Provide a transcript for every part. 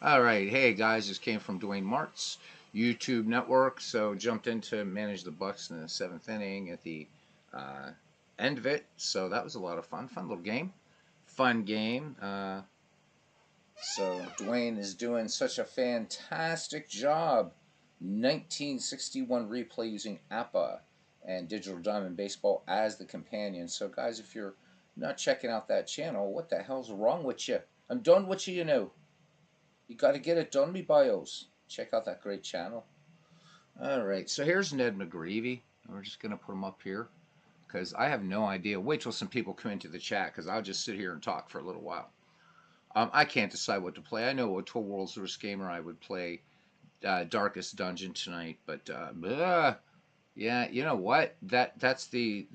All right, hey guys, this came from Dwayne Mart's YouTube network. So jumped in to manage the Bucks in the seventh inning at the uh, end of it. So that was a lot of fun. Fun little game. Fun game. So Dwayne is doing such a fantastic job. 1961 replay using APBA and Digital Diamond Baseball as the companion. So guys, if you're not checking out that channel, what the hell's wrong with you? I'm done with you, you know. You got to get it done, me bios. Check out that great channel. All right, so here's Ned McGreevy. We're just going to put him up here because I have no idea. Wait till some people come into the chat because I'll just sit here and talk for a little while. I can't decide what to play. I know a Tour World Tours gamer I would play Darkest Dungeon tonight, but yeah, you know what? That's the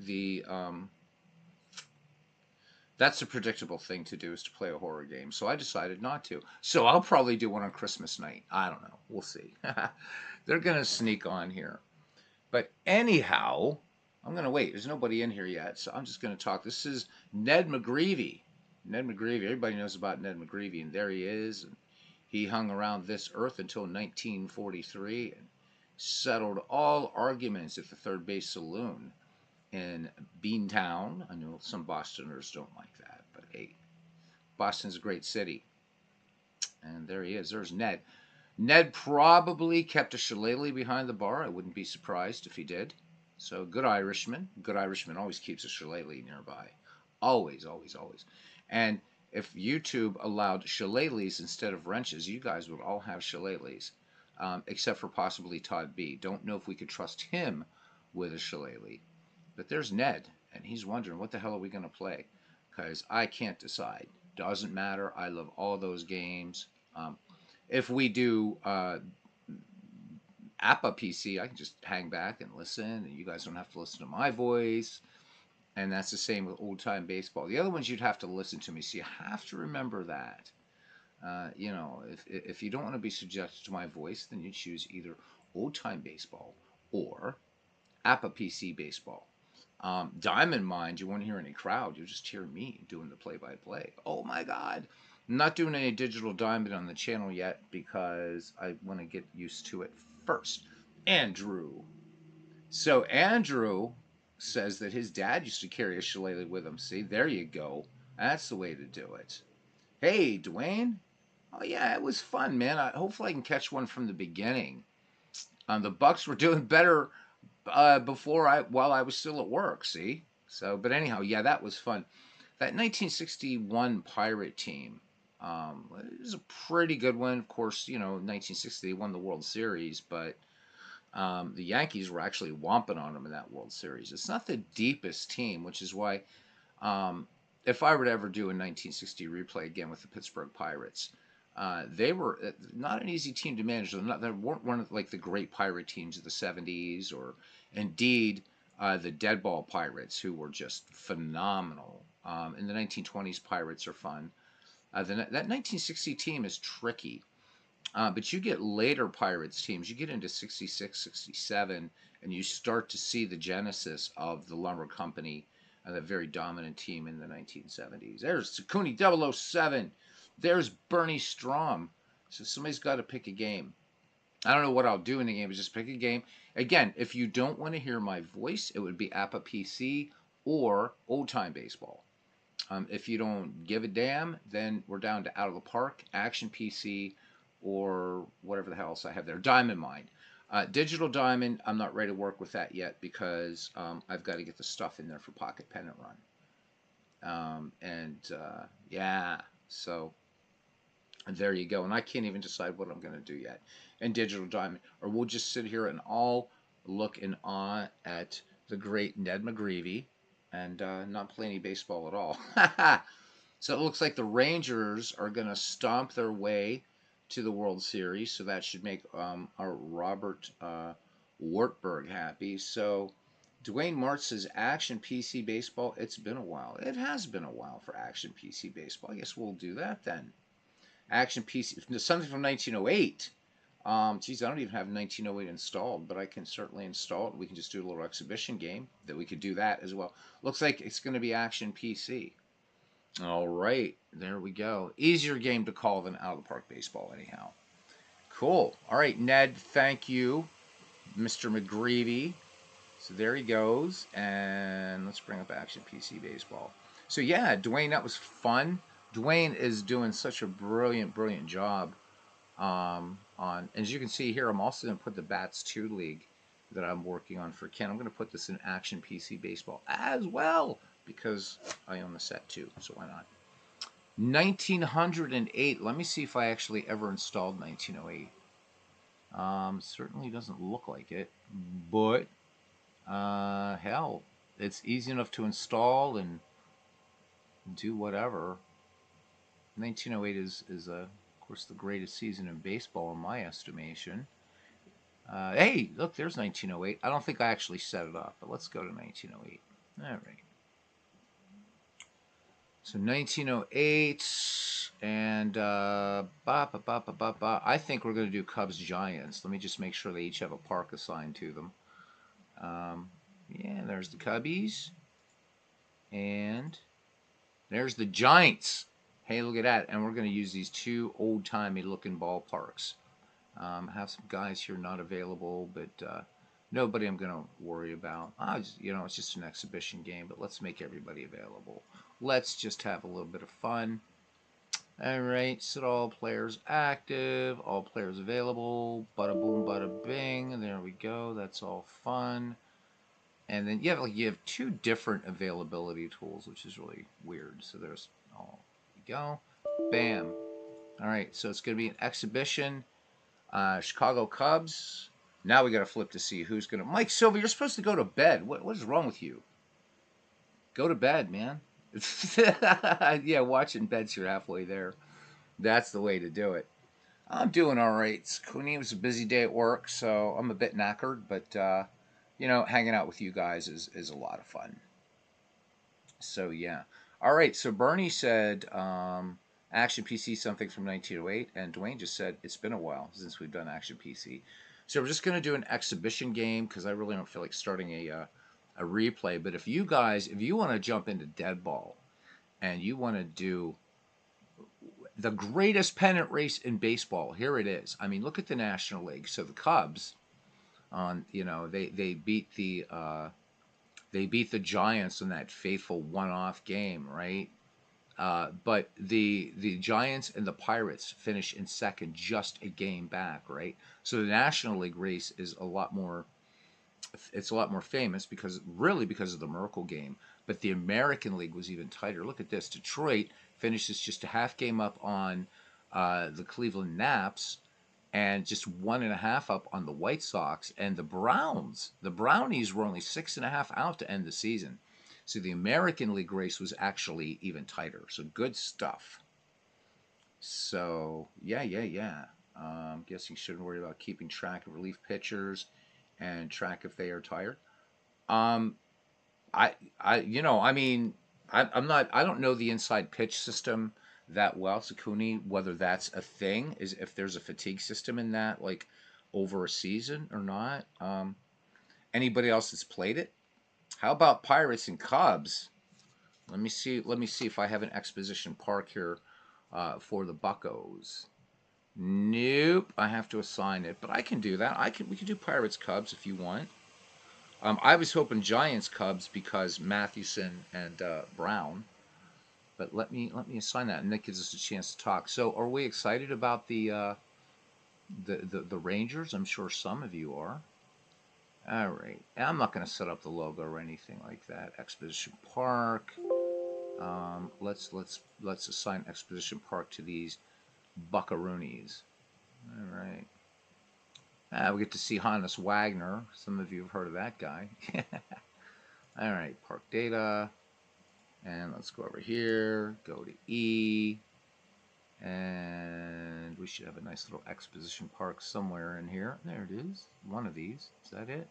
predictable thing to do is to play a horror game. So I decided not to. So I'll probably do one on Christmas night. I don't know. We'll see. They're going to sneak on here. But anyhow, I'm going to wait. There's nobody in here yet. So I'm just going to talk. This is Ned McGreevy. Ned McGreevy. Everybody knows about Ned McGreevy. And there he is. And he hung around this earth until 1943 and settled all arguments at the Third Base Saloon in Beantown. I know some Bostoners don't like that, but hey, Boston's a great city. And there he is. There's Ned. Ned probably kept a shillelagh behind the bar. I wouldn't be surprised if he did. So good Irishman. Good Irishman always keeps a shillelagh nearby. Always, always, always. And if YouTube allowed shillelaghs instead of wrenches, you guys would all have shillelaghs, except for possibly Todd B. Don't know if we could trust him with a shillelagh. But there's Ned, and he's wondering, what the hell are we going to play? Because I can't decide. Doesn't matter. I love all those games. If we do APBA PC, I can just hang back and listen, and you guys don't have to listen to my voice. And that's the same with Oldtime Baseball. The other ones you'd have to listen to me, so you have to remember that. You know, if you don't want to be subjected to my voice, then you choose either Oldtime Baseball or APBA PC Baseball. Diamond Mind, you won't hear any crowd. You'll just hear me doing the play-by-play. Oh my God. I'm not doing any Digital Diamond on the channel yet because I want to get used to it first. Andrew. So Andrew says that his dad used to carry a shillelagh with him. See, there you go. That's the way to do it. Hey, Dwayne. Oh yeah, it was fun, man. Hopefully I can catch one from the beginning. The Bucks were doing better while I was still at work. See, so but anyhow, yeah, that was fun. That 1961 Pirate team it was a pretty good one. Of course, you know, 1960 they won the World Series, but the Yankees were actually whomping on them in that World Series. It's not the deepest team, which is why if I were to ever do a 1960 replay again with the Pittsburgh Pirates, they were not an easy team to manage. They weren't one of like the great pirate teams of the 70s, or indeed the Deadball Pirates, who were just phenomenal. In the 1920s, Pirates are fun. That 1960 team is tricky, but you get later Pirates teams. You get into 66, 67, and you start to see the genesis of the Lumber Company, that very dominant team in the 1970s. There's Sakuni 007. There's Bernie Strom. So somebody's got to pick a game. I don't know what I'll do in the game, but just pick a game. Again, if you don't want to hear my voice, it would be APBA PC or Oldtime Baseball. If you don't give a damn, then we're down to Out of the Park, Action PC, or whatever the hell else I have there. Diamond Mind. Digital Diamond, I'm not ready to work with that yet because I've got to get the stuff in there for Pocket Pennant Run. Yeah, so there you go. And I can't even decide what I'm going to do yet in Digital Diamond. Or we'll just sit here and all look in awe at the great Ned McGreevy and not play any baseball at all. So it looks like the Rangers are going to stomp their way to the World Series, so that should make our Robert Wartburg happy. So Dwayne Martz says Action PC Baseball. It's been a while. It has been a while for Action PC Baseball. I guess we'll do that then. Action PC, something from 1908. Geez, I don't even have 1908 installed, but I can certainly install it. We can just do a little exhibition game that we could do that as well. Looks like it's going to be Action PC. All right, there we go. Easier game to call than out of the park baseball, anyhow. Cool. All right, Ned, thank you, Mr. McGreevy. So there he goes, and let's bring up Action PC Baseball. So yeah, Dwayne, that was fun. Dwayne is doing such a brilliant, brilliant job on. As you can see here, I'm also going to put the Bats 2 League that I'm working on for Ken. I'm going to put this in Action PC Baseball as well because I own the set too. So why not? 1908. Let me see if I actually ever installed 1908. Certainly doesn't look like it, but hell, it's easy enough to install and do whatever. 1908 is of course, the greatest season in baseball in my estimation. Hey, look, there's 1908. I don't think I actually set it up, but let's go to 1908. All right. So 1908, and I think we're going to do Cubs Giants. Let me just make sure they each have a park assigned to them. Yeah, there's the Cubbies, and there's the Giants. Hey, look at that. And we're going to use these two old-timey looking ballparks. Have some guys here not available, but nobody I'm going to worry about. It's just an exhibition game, but let's make everybody available. Let's just have a little bit of fun. All right, set all players active, all players available. Bada boom, bada bing. And there we go. That's all fun. And then you have two different availability tools, which is really weird. So there's we go. Bam. All right, so it's going to be an exhibition. Chicago Cubs. Now we got to flip to see who's going to. Mike Silva, you're supposed to go to bed. What is wrong with you? Go to bed, man. Yeah, watching beds, you're halfway there. That's the way to do it. I'm doing all right. It was a busy day at work, so I'm a bit knackered, but hanging out with you guys is a lot of fun. So yeah. All right. So Bernie said Action PC something from 1908, and Dwayne just said it's been a while since we've done Action PC. So we're just gonna do an exhibition game because I really don't feel like starting a replay. But if you want to jump into Dead Ball, and you want to do the greatest pennant race in baseball, here it is. I mean, look at the National League. So the Cubs, they beat the Giants in that fateful one-off game, right? But the Giants and the Pirates finish in second, just a game back, right? So the National League race is a lot more. It's a lot more famous because of the Merkle game. But the American League was even tighter. Look at this: Detroit finishes just a half game up on the Cleveland Naps, and just 1.5 up on the White Sox. And the Brownies were only 6.5 out to end the season. So the American League race was actually even tighter. So good stuff. So yeah. Guess you shouldn't worry about keeping track of relief pitchers and track if they are tired. Um, I don't know the inside pitch system that well, Sakuni, whether that's a thing, is if there's a fatigue system in that, like over a season or not. Anybody else that's played it? How about Pirates and Cubs? Let me see. Let me see if I have an exposition park here for the Buccos. Nope, I have to assign it, but I can do that. We can do Pirates Cubs if you want. I was hoping Giants Cubs because Mathewson and Brown, but let me assign that, and that gives us a chance to talk. So, are we excited about the Rangers? I'm sure some of you are. All right, I'm not going to set up the logo or anything like that. Exposition Park. Let's assign Exposition Park to these Buckaroonies. All right. We get to see Hannes Wagner. Some of you have heard of that guy. All right, park data. And let's go over here. Go to E. And we should have a nice little exposition park somewhere in here. There it is. One of these. Is that it?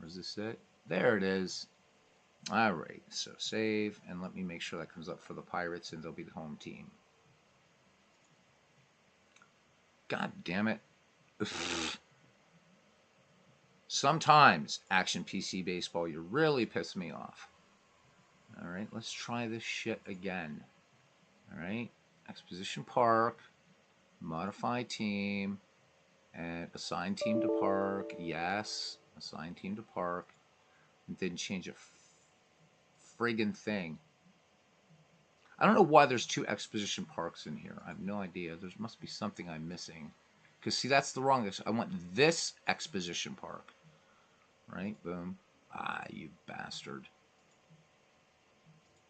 Or is this it? There it is. All right. So save. And let me make sure that comes up for the Pirates, and they'll be the home team. God damn it. Sometimes, Action PC Baseball, you really piss me off. All right, let's try this shit again. All right, Exposition Park, modify team, and assign team to park. Yes, assign team to park. It didn't change a friggin' thing. I don't know why there's two exposition parks in here. I have no idea. There must be something I'm missing. Because, see, that's the wrong... I want this exposition park. Right? Boom. Ah, you bastard.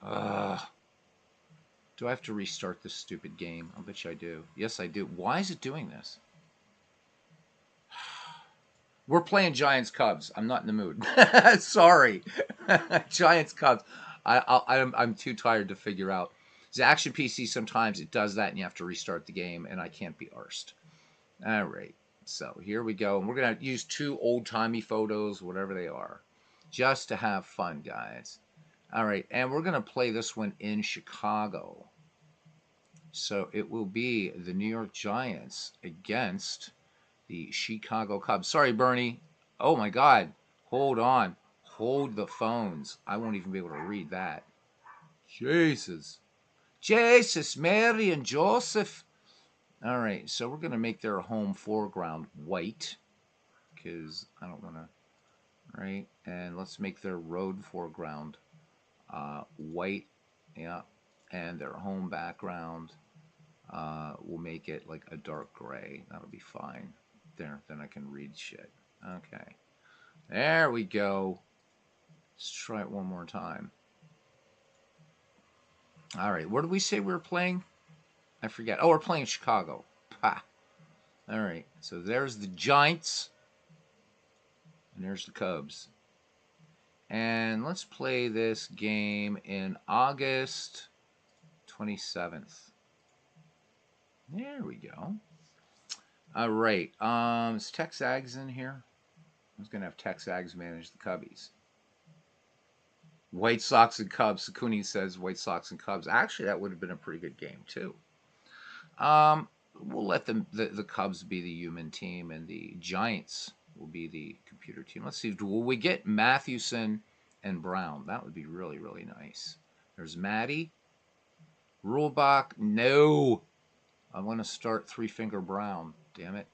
Ugh. Do I have to restart this stupid game? I bet you I do. Yes, I do. Why is it doing this? We're playing Giants Cubs. I'm not in the mood. Sorry. Giants Cubs. I'm too tired to figure out. The Action PC, sometimes it does that and you have to restart the game, and I can't be arsed. All right. So here we go. And we're going to use two old-timey photos, whatever they are, just to have fun, guys. All right. And we're going to play this one in Chicago. So it will be the New York Giants against the Chicago Cubs. Sorry, Bernie. Oh, my God. Hold on. Hold the phones. I won't even be able to read that. Jesus. Jesus, Mary, and Joseph. All right, so we're going to make their home foreground white because I don't want to, right? And let's make their road foreground white, yeah. And their home background, we'll make it like a dark gray. That'll be fine. There, then I can read shit. Okay. There we go. Let's try it one more time. All right, where did we say we were playing? I forget. Oh, we're playing Chicago. Ha. All right, so there's the Giants, and there's the Cubs. And let's play this game in August 27th. There we go. All right, is Texags in here? I was going to have Texags manage the Cubbies. White Sox and Cubs. Sakuni says White Sox and Cubs. Actually, that would have been a pretty good game, too. We'll let the Cubs be the human team, and the Giants will be the computer team. Let's see. Will we get Mathewson and Brown? That would be really, really nice. There's Maddie. Rulebach. No. I want to start Three-Finger Brown. Damn it.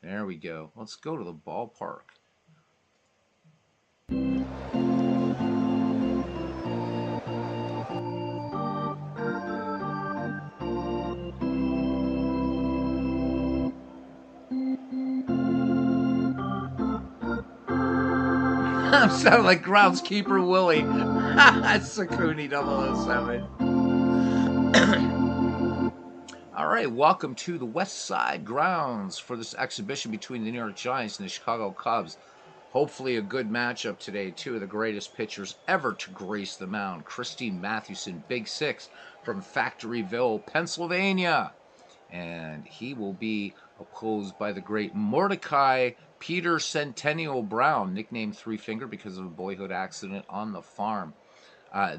There we go. Let's go to the ballpark. I'm sounding like groundskeeper Willie. Sakuni 007. All right, welcome to the West Side grounds for this exhibition between the New York Giants and the Chicago Cubs. Hopefully a good matchup today. Two of the greatest pitchers ever to grace the mound. Christine Mathewson, Big Six from Factoryville, Pennsylvania. And he will be opposed by the great Mordecai Peter Centennial Brown, nicknamed Three Finger because of a boyhood accident on the farm.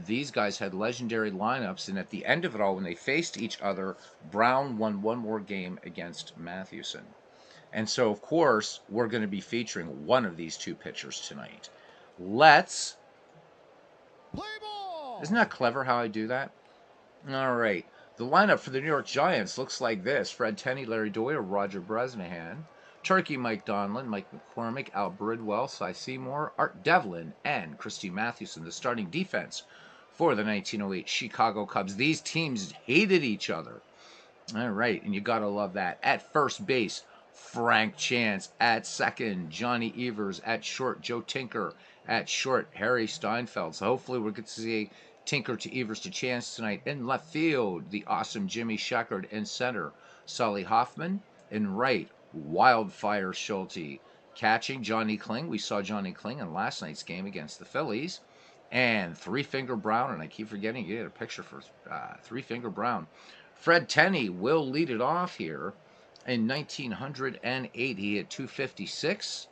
These guys had legendary lineups, and at the end of it all, when they faced each other, Brown won one more game against Mathewson. And so, of course, we're going to be featuring one of these two pitchers tonight. Let's... Play ball! Isn't that clever how I do that? All right. The lineup for the New York Giants looks like this. Fred Tenney, Larry Doyer, Roger Bresnahan, Turkey Mike Donlin, Mike McCormick, Al Bridwell, Cy Seymour, Art Devlin, and Christy Mathewson, the starting defense for the 1908 Chicago Cubs. These teams hated each other. All right, and you got to love that. At first base, Frank Chance. At second, Johnny Evers. At short, Joe Tinker. At short, Harry Steinfeld. So hopefully we'll get to see Tinker to Evers to Chance tonight. In left field, the awesome Jimmy Sheckard. In center, Sully Hoffman. In right, Wildfire Schulte. Catching, Johnny Kling. We saw Johnny Kling in last night's game against the Phillies. And Three-Finger Brown, and I keep forgetting to get a picture for Three-Finger Brown. Fred Tenney will lead it off here. In 1908, he had 256.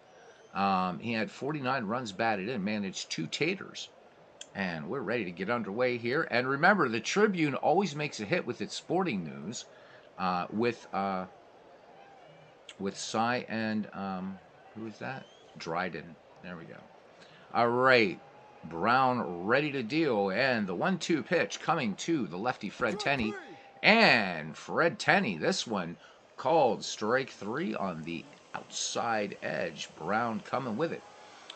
He had 49 runs batted in, managed 2 taters. And we're ready to get underway here. And remember, the Tribune always makes a hit with its sporting news with Cy and, who is that? Dryden. There we go. All right. Brown ready to deal, and the 1-2 pitch coming to the lefty Fred Tenney. And Fred Tenney, this one called strike 3 on the outside edge. Brown coming with it.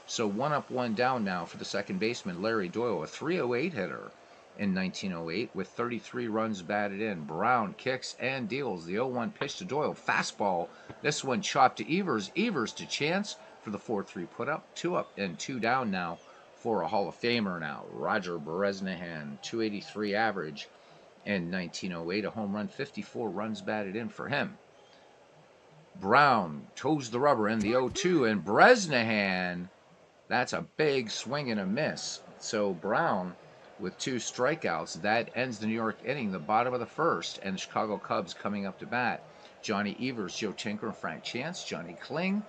So 1 up, 1 down now for the second baseman, Larry Doyle, a 308 hitter in 1908 with 33 runs batted in. Brown kicks and deals. The 0-1 pitch to Doyle. Fastball. This one chopped to Evers. Evers to Chance for the 4-3 put up. 2 up and 2 down now for a Hall of Famer now. Roger Bresnahan, 283 average in 1908. A home run, 54 runs batted in for him. Brown toes the rubber in the 0-2, and Bresnahan, that's a big swing and a miss. So Brown with 2 strikeouts. That ends the New York inning, the bottom of the first, and the Chicago Cubs coming up to bat. Johnny Evers, Joe Tinker, and Frank Chance. Johnny Kling,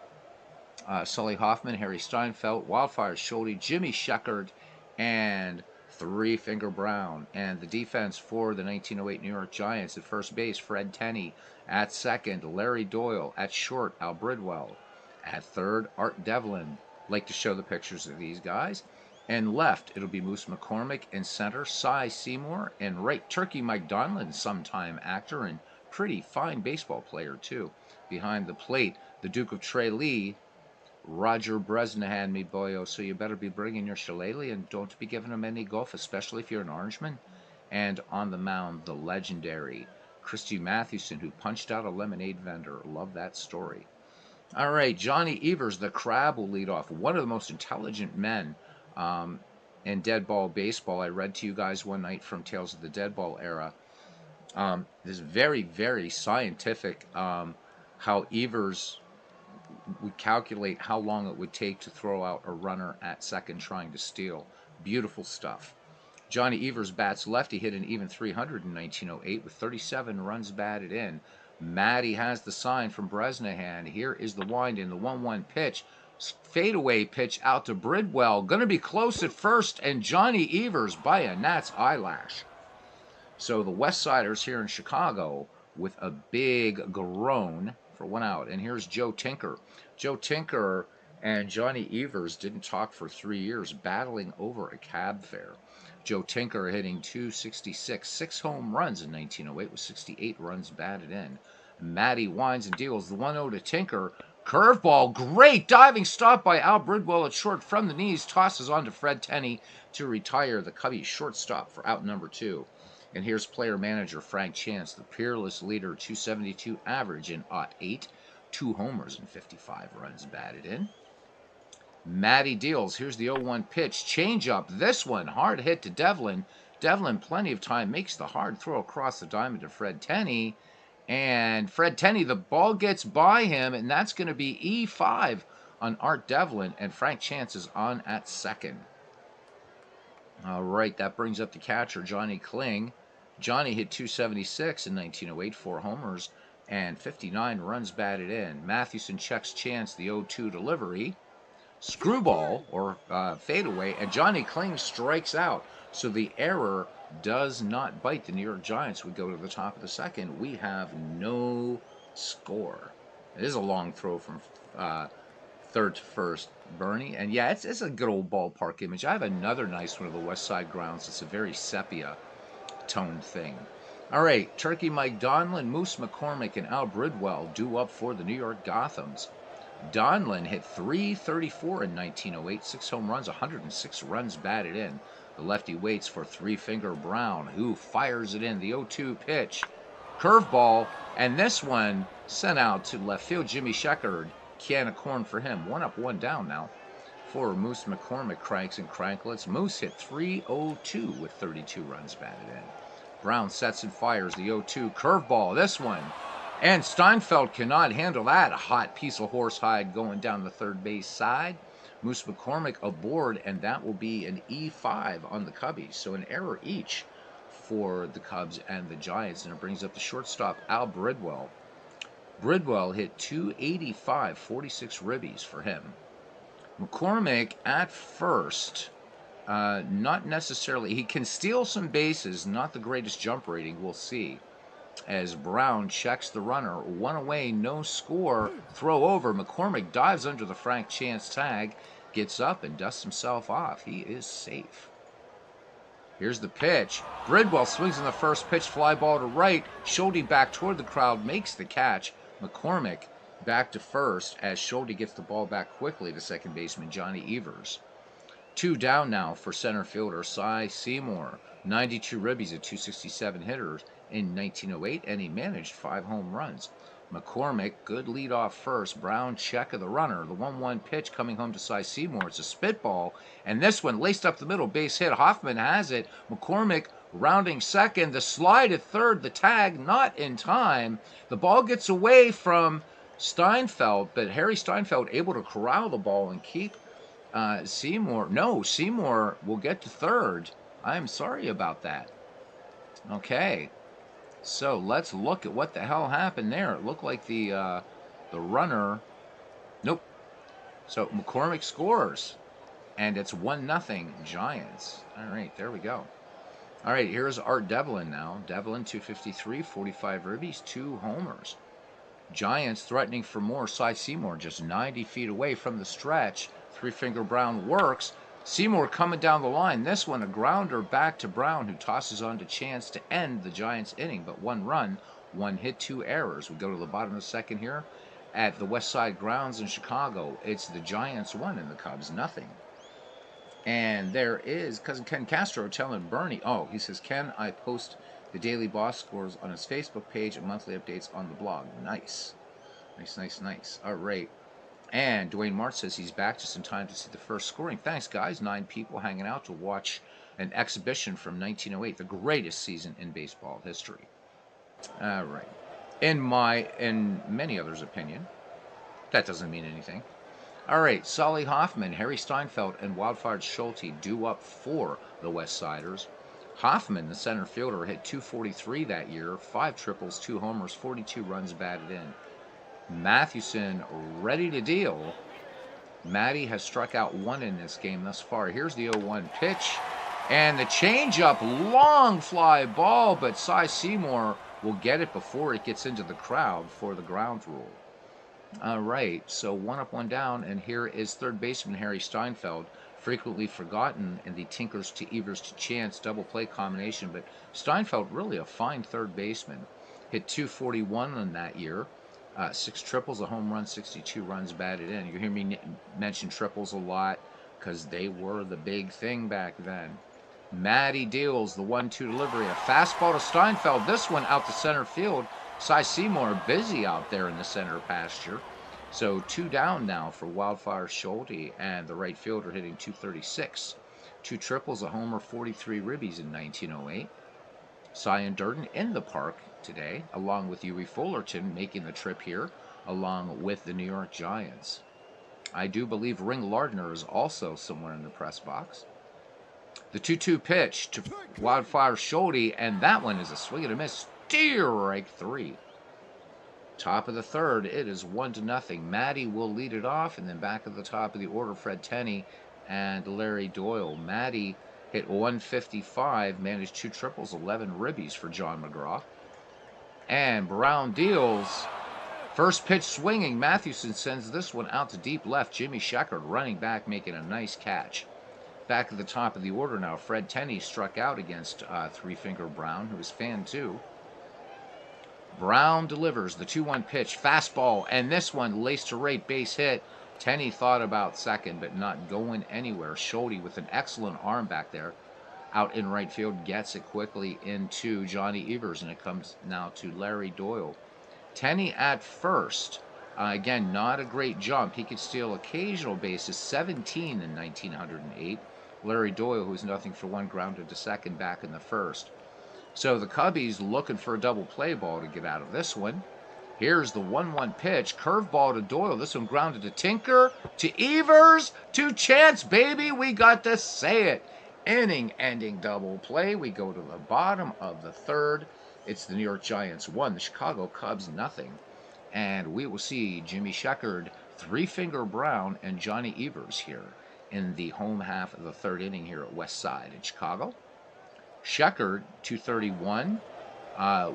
Sully Hoffman, Harry Steinfeld, Wildfire Schulte, Jimmy Sheckard, and Three Finger Brown. And the defense for the 1908 New York Giants at first base, Fred Tenney. At second, Larry Doyle. At short, Al Bridwell. At third, Art Devlin. Like to show the pictures of these guys. And left, it'll be Moose McCormick. In center, Cy Seymour. And right, Turkey Mike Donlin, sometime actor and pretty fine baseball player too. Behind the plate, the Duke of Tralee, Roger Bresnahan, me boyo. So you better be bringing your shillelagh and don't be giving him any golf, especially if you're an Orangeman. And on the mound, the legendary Christy Mathewson, who punched out a lemonade vendor. Love that story. All right, Johnny Evers, the Crab, will lead off. One of the most intelligent men in dead ball baseball. I read to you guys one night from Tales of the Dead Ball era. This very, very scientific how Evers would calculate how long it would take to throw out a runner at second trying to steal. Beautiful stuff. Johnny Evers bats lefty, hit an even 300 in 1908 with 37 runs batted in. Matty has the sign from Bresnahan. Here is the wind in the 1-1 pitch. Fadeaway pitch out to Bridwell. Going to be close at first, and Johnny Evers by a gnat's eyelash. So the West Siders here in Chicago with a big groan for 1 out. And here's Joe Tinker. Joe Tinker and Johnny Evers didn't talk for 3 years, battling over a cab fare. Joe Tinker hitting .266, 6 home runs in 1908 with 68 runs batted in. Matty winds and deals the 1-0 to Tinker. Curveball, great diving stop by Al Bridwell at short from the knees, tosses on to Fred Tenney to retire the Cubbies shortstop for out number 2. And here's player manager Frank Chance, the peerless leader, .272 average in 08, 2 homers and 55 runs batted in. Matty deals. Here's the 0-1 pitch. Change up. This one hard hit to Devlin. Devlin, plenty of time, makes the hard throw across the diamond to Fred Tenney. And Fred Tenney, the ball gets by him, and that's going to be E5 on Art Devlin. And Frank Chance is on at second. All right, that brings up the catcher, Johnny Kling. Johnny hit .276 in 1908, 4 homers, and 59 runs batted in. Mathewson checks Chance, the 0-2 delivery. Screwball, or fadeaway, and Johnny Kling strikes out. So the error does not bite the New York Giants. We go to the top of the second. We have no score. It is a long throw from third to first, Bernie. And yeah, it's a good old ballpark image. I have another nice one of the West Side grounds. It's a very sepia toned thing. All right, Turkey Mike Donlin, Moose McCormick, and Al Bridwell due up for the New York Gothams. Donlin hit .334 in 1908, 6 home runs, 106 runs batted in. The lefty waits for Three Finger Brown, who fires it in. The 0-2 pitch, curveball, and this one sent out to left field. Jimmy Sheckard, can of corn for him. 1 up, 1 down now for Moose McCormick. Cranks and cranklets. Moose hit .302 with 32 runs batted in. Brown sets and fires the 0-2 curveball. This one. And Steinfeld cannot handle that. A hot piece of horsehide going down the third base side. Moose McCormick aboard, and that will be an E5 on the Cubbies. So an error each for the Cubs and the Giants, and it brings up the shortstop, Al Bridwell. Bridwell hit .285, 46 ribbies for him. McCormick at first, not necessarily. He can steal some bases, not the greatest jump rating, we'll see. As Brown checks the runner, 1 away, no score, throw over. McCormick dives under the Frank Chance tag. gets up and dusts himself off. He is safe. Here's the pitch. Bridwell swings in the first pitch, fly ball to right. Schulte back toward the crowd, makes the catch. McCormick back to first as Schulte gets the ball back quickly to second baseman Johnny Evers. 2 down now for center fielder Cy Seymour. 92 ribbies at 267 hitters in 1908, and he managed 5 home runs. McCormick, good lead off first. Brown, check of the runner. The 1-1 pitch coming home to Cy Seymour. It's a spitball, and this one laced up the middle, base hit. Hoffman has it. McCormick rounding second. The slide at third. The tag not in time. The ball gets away from Steinfeld, but Harry Steinfeld able to corral the ball and keep Seymour. No, Seymour will get to third. I'm sorry about that. Okay. So let's look at what the hell happened there. It looked like the runner. Nope. So McCormick scores, and it's 1-0 Giants. All right, there we go. All right, here's Art Devlin now. Devlin 253, 45 ribbies, 2 homers. Giants threatening for more. Cy Seymour just 90 feet away from the stretch. 3-finger Brown works. Seymour coming down the line. This one, a grounder back to Brown, who tosses on to Chance to end the Giants' inning. But 1 run, 1 hit, 2 errors. We go to the bottom of the second here at the West Side Grounds in Chicago. It's the Giants 1 and the Cubs nothing. And there is Cousin Ken Castro telling Bernie, oh, he says, Ken, I post the Daily Boss scores on his Facebook page and monthly updates on the blog. Nice. Nice. All right. And Dwayne March says he's back just in time to see the first scoring. Thanks, guys. 9 people hanging out to watch an exhibition from 1908, the greatest season in baseball history. All right. In many others' opinion, that doesn't mean anything. All right. Solly Hoffman, Harry Steinfeld, and Wildfire Schulte due up for the West Siders. Hoffman, the center fielder, hit 243 that year, 5 triples, 2 homers, 42 runs batted in. Mathewson ready to deal. Matty has struck out 1 in this game thus far. Here's the 0-1 pitch. And the changeup, long fly ball, but Cy Seymour will get it before it gets into the crowd for the ground rule. All right, so 1 up, 1 down, and here is third baseman Harry Steinfeld, frequently forgotten in the Tinkers to Evers to Chance double play combination, but Steinfeld really a fine third baseman. Hit 241 in that year. 6 triples, a home run, 62 runs batted in. You hear me mention triples a lot because they were the big thing back then. Matty deals the 1-2 delivery. A fastball to Steinfeld. This one out to center field. Cy Seymour busy out there in the center pasture. So 2 down now for Wildfire Schulte, and the right fielder hitting 236. 2 triples, a homer, 43 ribbies in 1908. Cy and Durden in the park today, along with Huey Fullerton making the trip here, along with the New York Giants. I do believe Ring Lardner is also somewhere in the press box. The 2-2 pitch to Wildfire Schulte, and that one is a swing and a miss. Strike 3. Top of the third, it is 1-0. Matty will lead it off, and then back at the top of the order, Fred Tenney and Larry Doyle. Matty hit 155, managed 2 triples, 11 ribbies for John McGraw. And Brown deals. First pitch swinging. Mathewson sends this one out to deep left. Jimmy Sheckard running back, making a nice catch. Back at the top of the order now, Fred Tenney struck out against 3-finger Brown, who is fan 2. Brown delivers the 2-1 pitch, fastball, and this one laced to right, base hit. Tenney thought about second, but not going anywhere. Schulte with an excellent arm back there. Out in right field, gets it quickly into Johnny Evers, and it comes now to Larry Doyle. Tenney at first. Again, not a great jump. He could steal occasional bases, 17 in 1908. Larry Doyle, who was nothing for 1, grounded to second back in the first. So the Cubbies looking for a double play ball to get out of this one. Here's the 1-1 pitch. Curveball to Doyle. This one grounded to Tinker, to Evers, to Chance, baby. We got to say it. Inning-ending double play. We go to the bottom of the third. It's the New York Giants 1, the Chicago Cubs nothing. And we will see Jimmy Sheckard, 3-finger Brown, and Johnny Evers here in the home half of the third inning here at West Side in Chicago. Sheckard, 231,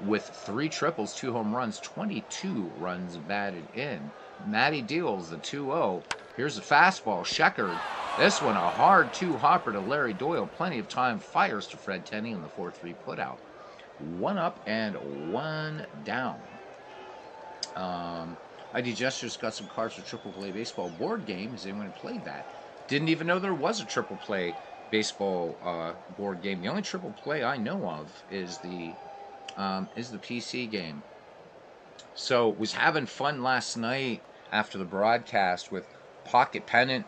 with 3 triples, 2 home runs, 22 runs batted in. Matty deals the 2-0. Here's the fastball, checkered. This one, a hard two-hopper to Larry Doyle. Plenty of time, fires to Fred Tenney in the 4-3 putout. 1 up and 1 down. ID Gestures got some cards for Triple Play Baseball board game. Has anyone played that? Didn't even know there was a Triple Play Baseball board game. The only Triple Play I know of is the PC game. So was having fun last night after the broadcast with Pocket Pennant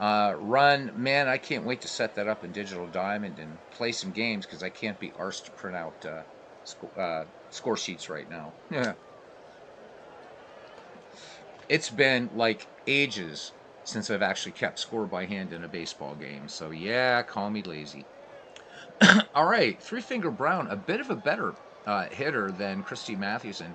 Run. Man, I can't wait to set that up in Digital Diamond and play some games because I can't be arsed to print out score sheets right now. Yeah. It's been like ages since I've actually kept score by hand in a baseball game. So yeah, call me lazy. All right, Three Finger Brown, a bit of a better hitter than Christy Mathewson.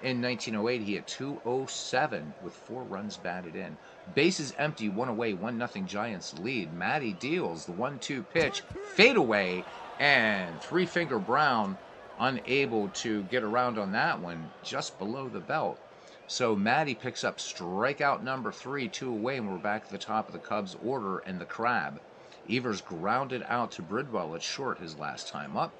In 1908, he had 207 with 4 runs batted in. Bases empty, 1 away, 1-0 Giants lead. Matty deals the 1-2 pitch, fade away, and Three Finger Brown unable to get around on that one, just below the belt. So Matty picks up strikeout number 3, 2 away, and we're back at the top of the Cubs order and the Crab. Evers grounded out to Bridwell at short his last time up.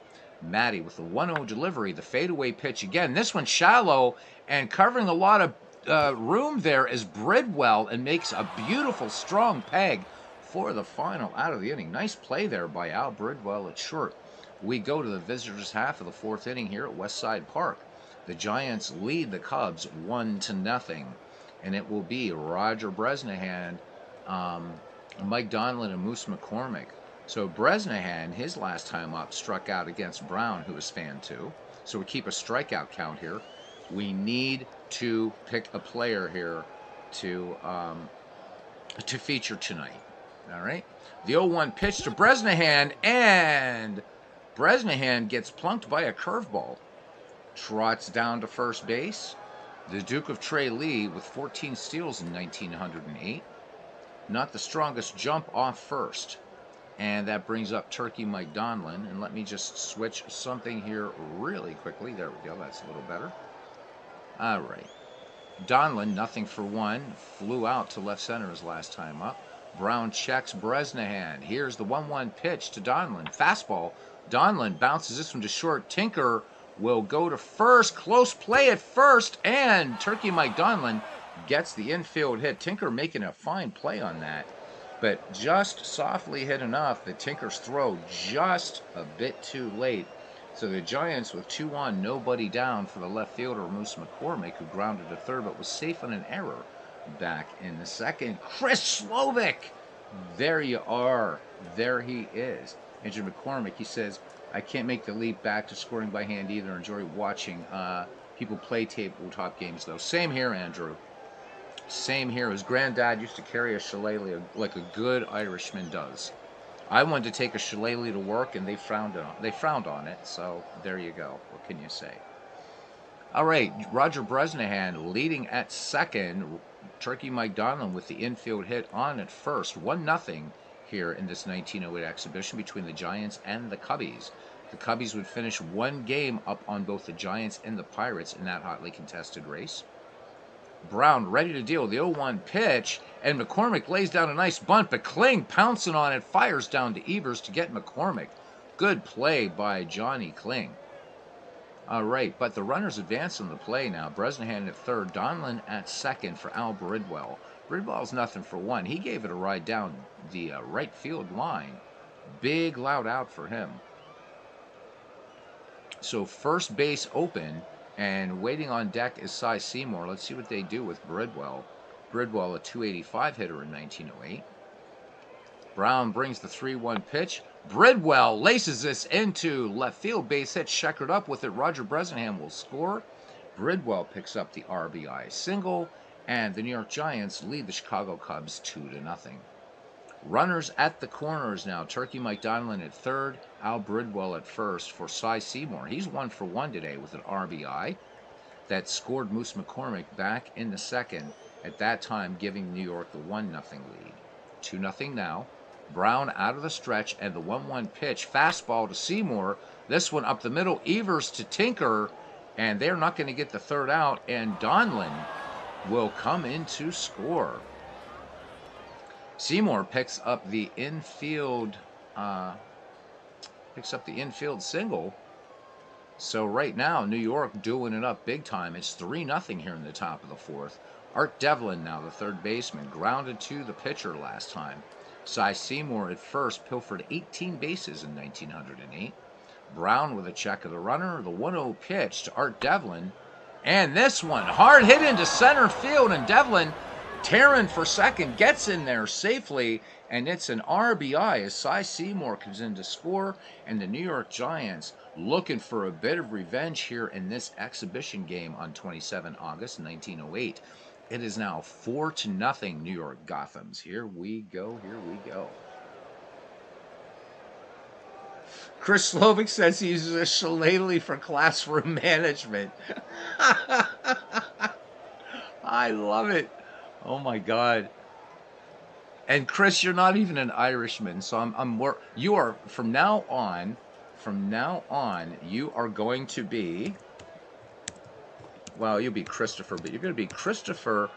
Matty with the 1-0 delivery, the fadeaway pitch again. This one shallow and covering a lot of room there is Bridwell and makes a beautiful strong peg for the final out of the inning. Nice play there by Al Bridwell at short. We go to the visitors' half of the 4th inning here at Westside Park. The Giants lead the Cubs 1-0, and it will be Roger Bresnahan, Mike Donlin, and Moose McCormick. So Bresnahan, his last time up, struck out against Brown, who is fan 2. So we keep a strikeout count here. We need to pick a player here to feature tonight. All right. The 0-1 pitch to Bresnahan, and Bresnahan gets plunked by a curveball. Trots down to first base. The Duke of Trey Lee with 14 steals in 1908. Not the strongest jump off first. And that brings up Turkey Mike Donlin. And let me just switch something here really quickly. There we go. That's a little better. All right. Donlin, 0-for-1. Flew out to left center his last time up. Brown checks Bresnahan. Here's the 1-1 pitch to Donlin. Fastball. Donlin bounces this one to short. Tinker will go to first. Close play at first. And Turkey Mike Donlin gets the infield hit. Tinker making a fine play on that. But just softly hit enough that Tinker's throw just a bit too late. So the Giants with 2 on, nobody down for the left fielder, Moose McCormick, who grounded to third but was safe on an error back in the second. Chris Slovic! There you are. There he is. Andrew McCormick, he says, I can't make the leap back to scoring by hand either. Enjoy watching people play tabletop games, though. Same here, Andrew. Same here. His granddad used to carry a shillelagh like a good Irishman does. I wanted to take a shillelagh to work, and they frowned on it. So there you go. What can you say? All right, Roger Bresnahan leading at second. Turkey Mike Donlin with the infield hit on at first. 1-0 here in this 1908 exhibition between the Giants and the Cubbies. The Cubbies would finish 1 game up on both the Giants and the Pirates in that hotly contested race. Brown ready to deal with the 0-1 pitch, and McCormick lays down a nice bunt, but Kling pouncing on it, fires down to Evers to get McCormick. Good play by Johnny Kling. All right, but the runners advance on the play now. Bresnahan at third, Donlin at second for Al Bridwell. Bridwell's 0-for-1. He gave it a ride down the right field line. Big loud out for him. So first base open. And waiting on deck is Cy Seymour. Let's see what they do with Bridwell. Bridwell, a 285 hitter in 1908. Brown brings the 3-1 pitch. Bridwell laces this into left field. Base hit, checkered up with it. Roger Bresnahan will score. Bridwell picks up the RBI single. And the New York Giants lead the Chicago Cubs 2-0. Runners at the corners now. Turkey Mike Donlin at third. Al Bridwell at first for Cy Seymour. He's 1-for-1 today with an RBI that scored Moose McCormick back in the second, at that time giving New York the 1-0 lead. 2-0 now. Brown out of the stretch, and the 1-1 pitch. Fastball to Seymour. This one up the middle. Evers to Tinker, and they're not going to get the third out, and Donlin will come in to score. Seymour picks up the infield single. So right now, New York doing it up big time. It's 3-0 here in the top of the fourth. Art Devlin now, the third baseman, grounded to the pitcher last time. Cy Seymour at first pilfered 18 bases in 1908. Brown with a check of the runner. The 1-0 pitch to Art Devlin. And this one, hard hit into center field, and Devlin tearing for second, gets in there safely, and it's an RBI as Cy Seymour comes in to score, and the New York Giants looking for a bit of revenge here in this exhibition game on 27 August 1908. It is now 4-0 New York Gothams. Here we go, here we go. Chris Slovic says he uses a shillelagh for classroom management. I love it. Oh my God. And Chris, you're not even an Irishman, so I'm more. You are from now on. You are going to be. Well, you'll be Christopher, but you're going to be Christopher.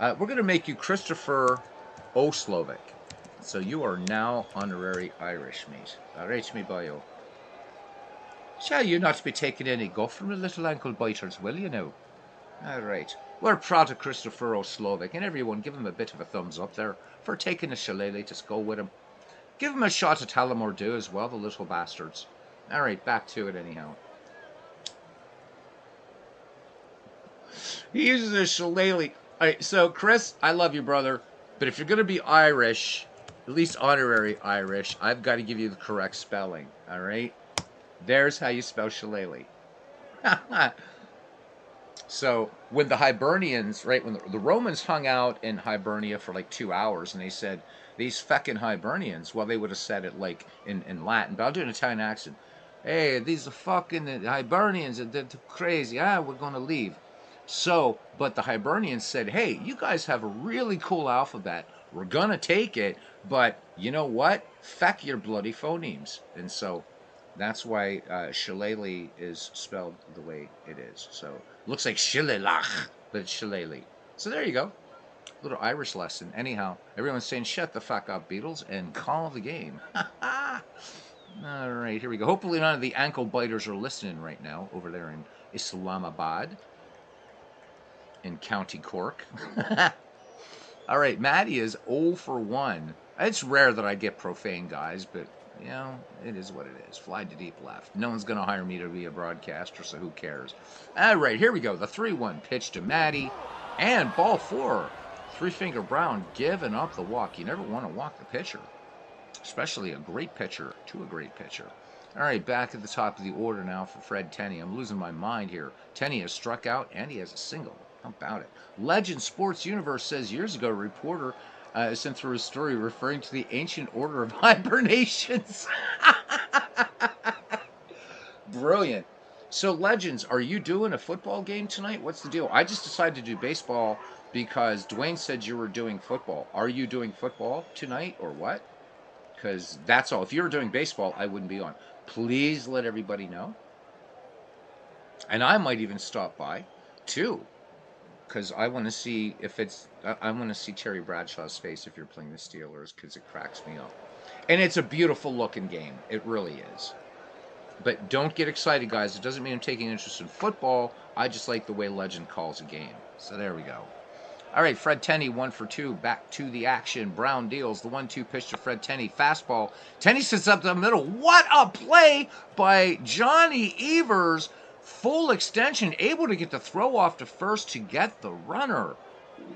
We're going to make you Christopher O'Slovic. So you are now honorary Irish, mate. Irish me by you. Shall you not be taking any guff from the little ankle biters, will you now? All right. We're proud of Christopher O'Slovic, and everyone give him a bit of a thumbs up there for taking a shillelagh to go with him. Give him a shot at Tullamore Dew as well, the little bastards. All right, back to it anyhow. He uses a shillelagh. All right, so Chris, I love you, brother, but if you're going to be Irish, at least honorary Irish, I've got to give you the correct spelling, all right? There's how you spell shillelagh. So when the Hibernians, right, when the Romans hung out in Hibernia for like 2 hours, and they said, these feckin' Hibernians, well, they would have said it like in Latin, but I'll do an Italian accent. Hey, these are fucking Hibernians, they're crazy, we're going to leave. So, but the Hibernians said, hey, you guys have a really cool alphabet. We're going to take it, but you know what? Feck your bloody phonemes. And so that's why shillelagh is spelled the way it is. So looks like shillelagh, but it's shillelagh. So there you go. Little Irish lesson. Anyhow, everyone's saying, shut the fuck up, Beatles, and call the game. All right, here we go. Hopefully none of the ankle biters are listening right now over there in Islamabad, in County Cork. All right, Maddie is 0 for 1. It's rare that I get profane, guys, but, you know, it is what it is. Fly to deep left. No one's going to hire me to be a broadcaster, so who cares? All right, here we go. The 3-1 pitch to Maddie, and ball 4. Three-finger Brown giving up the walk. You never want to walk the pitcher, especially a great pitcher to a great pitcher. All right, back at the top of the order now for Fred Tenney. I'm losing my mind here. Tenney has struck out, and he has a single. How about it? Legend Sports Universe says years ago, a reporter sent through a story referring to the ancient order of hibernations. Brilliant. So, Legends, are you doing a football game tonight? What's the deal? I just decided to do baseball because Dwayne said you were doing football. Are you doing football tonight or what? Because that's all. If you were doing baseball, I wouldn't be on. Please let everybody know. And I might even stop by, too. Because I want to see if it's... I want to see Terry Bradshaw's face if you're playing the Steelers, because it cracks me up. And it's a beautiful-looking game. It really is. But don't get excited, guys. It doesn't mean I'm taking interest in football. I just like the way Legend calls a game. So there we go. All right, Fred Tenney, 1 for 2. Back to the action. Brown deals the 1-2 pitch to Fred Tenney. Fastball. Tenney sits up the middle. What a play by Johnny Evers. Full extension, able to get the throw off to first to get the runner.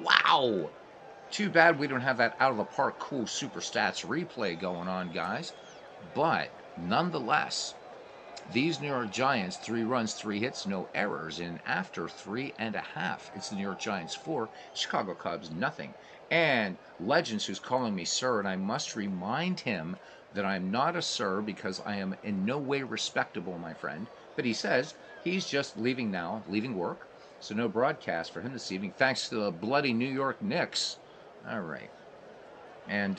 Wow. Too bad we don't have that out of the park cool super stats replay going on, guys. But nonetheless, these New York Giants, 3 runs, 3 hits, no errors in after 3.5. It's the New York Giants 4, Chicago Cubs nothing. And Legends, who's calling me sir, and I must remind him that I'm not a sir because I am in no way respectable, my friend. But he says he's just leaving now, leaving work. So no broadcast for him this evening, thanks to the bloody New York Knicks. All right. And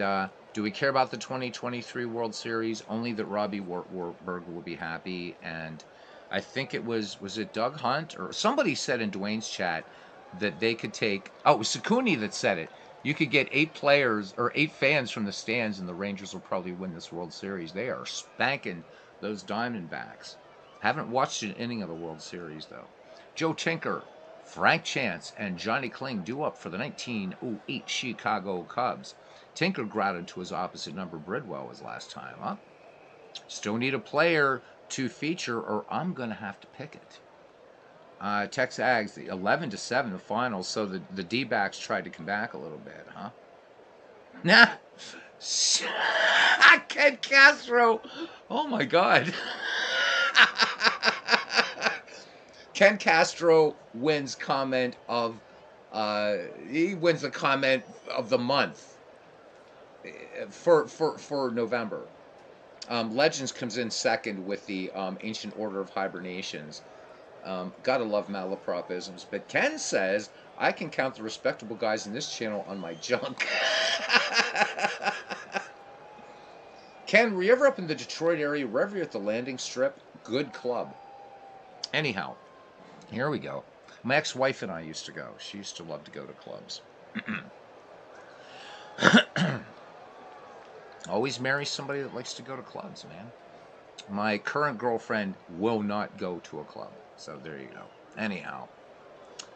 do we care about the 2023 World Series? Only that Robbie Wartburg will be happy. And I think it was it Doug Hunt? Or somebody said in Dwayne's chat that they could take... Oh, it was Sakuni that said it. You could get 8 players or 8 fans from the stands, and the Rangers will probably win this World Series. They are spanking those Diamondbacks. Haven't watched an inning of the World Series, though. Joe Tinker, Frank Chance, and Johnny Kling due up for the 1908 Chicago Cubs. Tinker grouted to his opposite number Bridwell his last time, huh? Still need a player to feature, or I'm going to have to pick it. Tex Ags, 11-7 the finals, so the D-backs tried to come back a little bit, huh? Nah. Ken Castro. Oh my God. Ken Castro wins comment of he wins the comment of the month for November. Legends comes in second with the Ancient Order of Hibernations. Gotta love malapropisms. But Ken says, I can count the respectable guys in this channel on my junk. Ken, were you ever up in the Detroit area? Wherever you're at the landing strip? Good club. Anyhow, here we go. My ex-wife and I used to go. She used to love to go to clubs. Always marry somebody that likes to go to clubs, man. My current girlfriend will not go to a club. So there you go. Anyhow,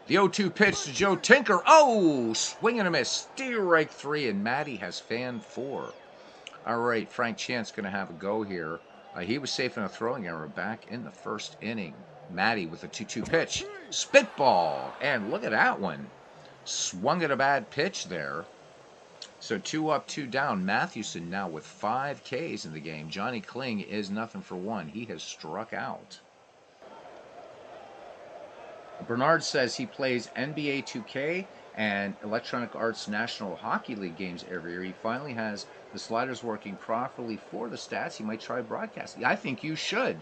the 0-2 pitch to Joe Tinker. Oh, swing and a miss. Strike 3, and Matty has fan 4. All right, Frank Chance going to have a go here. He was safe in a throwing error back in the first inning. Matty with a 2-2 pitch. Spitball. And look at that one. Swung at a bad pitch there. So 2 up, 2 down. Mathewson now with 5 Ks in the game. Johnny Kling is nothing for 1. He has struck out. Bernard says he plays NBA 2K and Electronic Arts National Hockey League games every year. He finally has the sliders working properly for the stats. He might try broadcasting. I think you should.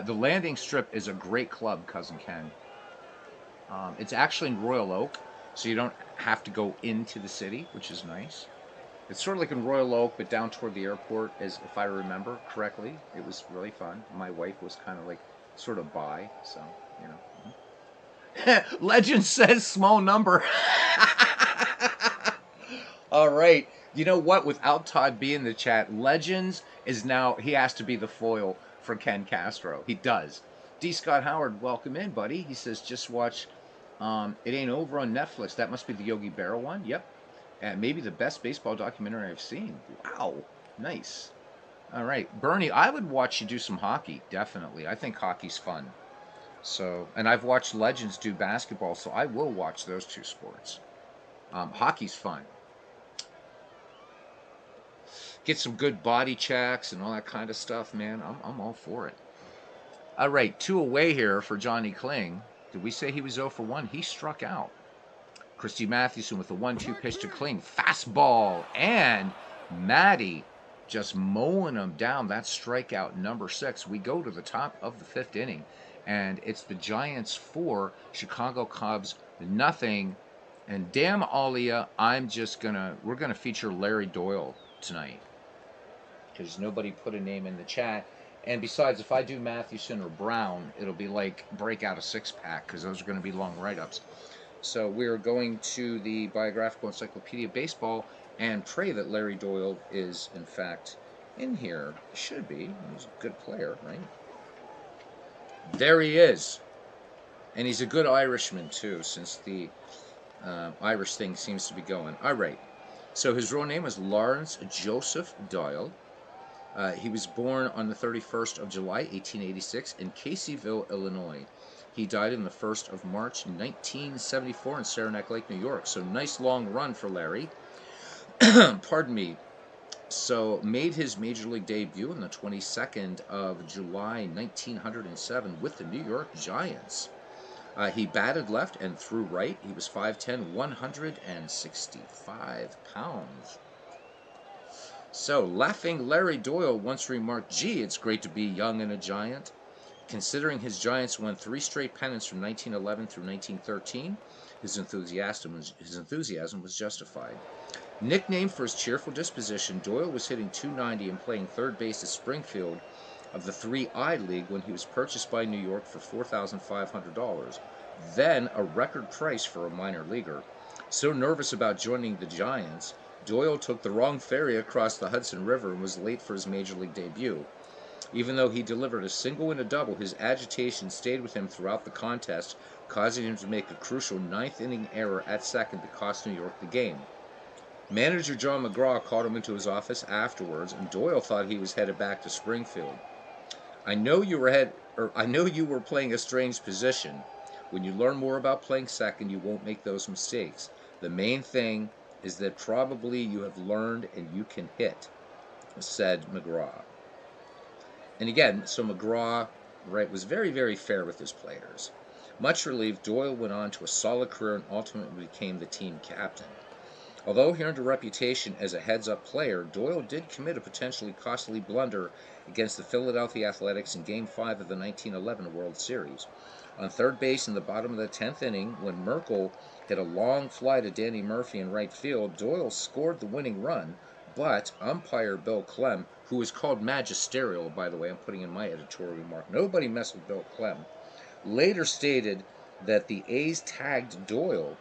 The Landing Strip is a great club, Cousin Ken. It's actually in Royal Oak, so you don't have to go into the city, which is nice. It's sort of like in Royal Oak, but down toward the airport, as if I remember correctly. It was really fun. My wife was kind of like sort of bi, so, you know. Legend says small number. All right. You know what? Without Todd being in the chat, Legends is now, he has to be the foil for Ken Castro. He does. D. Scott Howard, welcome in, buddy. He says, just watch It Ain't Over on Netflix. That must be the Yogi Berra one. Yep. And maybe the best baseball documentary I've seen. Wow. Nice. All right. Bernie, I would watch you do some hockey. Definitely. I think hockey's fun. So, and I've watched Legends do basketball, so I will watch those two sports. Hockey's fun. Get some good body checks and all that kind of stuff, man. I'm all for it. All right, 2 away here for Johnny Kling. Did we say he was 0 for 1? He struck out. Christy Mathewson with a 1-2 pitch to Kling. Fastball. And Matty just mowing him down. That's strikeout number 6. We go to the top of the 5th inning. And it's the Giants 4, Chicago Cubs nothing. And damn Alia, we're gonna feature Larry Doyle tonight. Because nobody put a name in the chat. And besides, if I do Mathewson or Brown, it'll be like break out a 6-pack, because those are going to be long write-ups. So we're going to the Biographical Encyclopedia of Baseball and pray that Larry Doyle is, in fact, in here. Should be. He's a good player, right? There he is. And he's a good Irishman, too, since the Irish thing seems to be going. All right. So his real name is Lawrence Joseph Doyle. He was born on the 31st of July, 1886, in Caseyville, Illinois. He died on the 1st of March, 1974, in Saranac Lake, New York. So nice long run for Larry. Pardon me. So made his major league debut on the 22nd of July, 1907, with the New York Giants. He batted left and threw right. He was 5'10", 165 pounds. So, Laughing Larry Doyle once remarked, gee, it's great to be young and a Giant. Considering his Giants won 3 straight pennants from 1911 through 1913, his enthusiasm was justified. Nicknamed for his cheerful disposition, Doyle was hitting .290 and playing third base at Springfield of the 3I League when he was purchased by New York for $4,500, then a record price for a minor leaguer. So nervous about joining the Giants, Doyle took the wrong ferry across the Hudson River and was late for his major league debut. Even though he delivered a single and a double, his agitation stayed with him throughout the contest, causing him to make a crucial ninth-inning error at second that cost New York the game. Manager John McGraw called him into his office afterwards, and Doyle thought he was headed back to Springfield. I know you were playing a strange position. When you learn more about playing second, you won't make those mistakes. The main thing is that probably you have learned and you can hit, said McGraw. And again, so McGraw, right, was very, very fair with his players. Much relieved, Doyle went on to a solid career and ultimately became the team captain. Although he earned a reputation as a heads-up player, Doyle did commit a potentially costly blunder against the Philadelphia Athletics in Game 5 of the 1911 World Series. On third base in the bottom of the 10th inning, when Merkel hit a long fly to Danny Murphy in right field, Doyle scored the winning run, but umpire Bill Clem, who is called magisterial, by the way, I'm putting in my editorial remark, nobody messed with Bill Clem, later stated that the A's tagged Doyle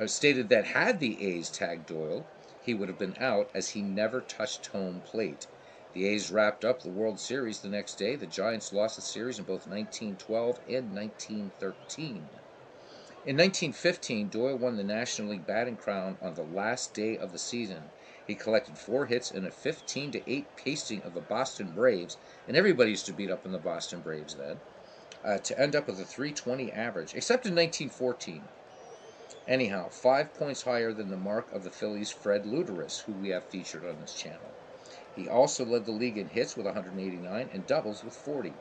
stated that had the A's tagged Doyle, he would have been out as he never touched home plate. The A's wrapped up the World Series the next day. The Giants lost the series in both 1912 and 1913. In 1915, Doyle won the National League batting crown on the last day of the season. He collected 4 hits in a 15-8 pasting of the Boston Braves, and everybody used to beat up on the Boston Braves then, to end up with a .320 average, except in 1914. Anyhow, 5 points higher than the mark of the Phillies' Fred Luderis, who we have featured on this channel. He also led the league in hits with 189 and doubles with 40.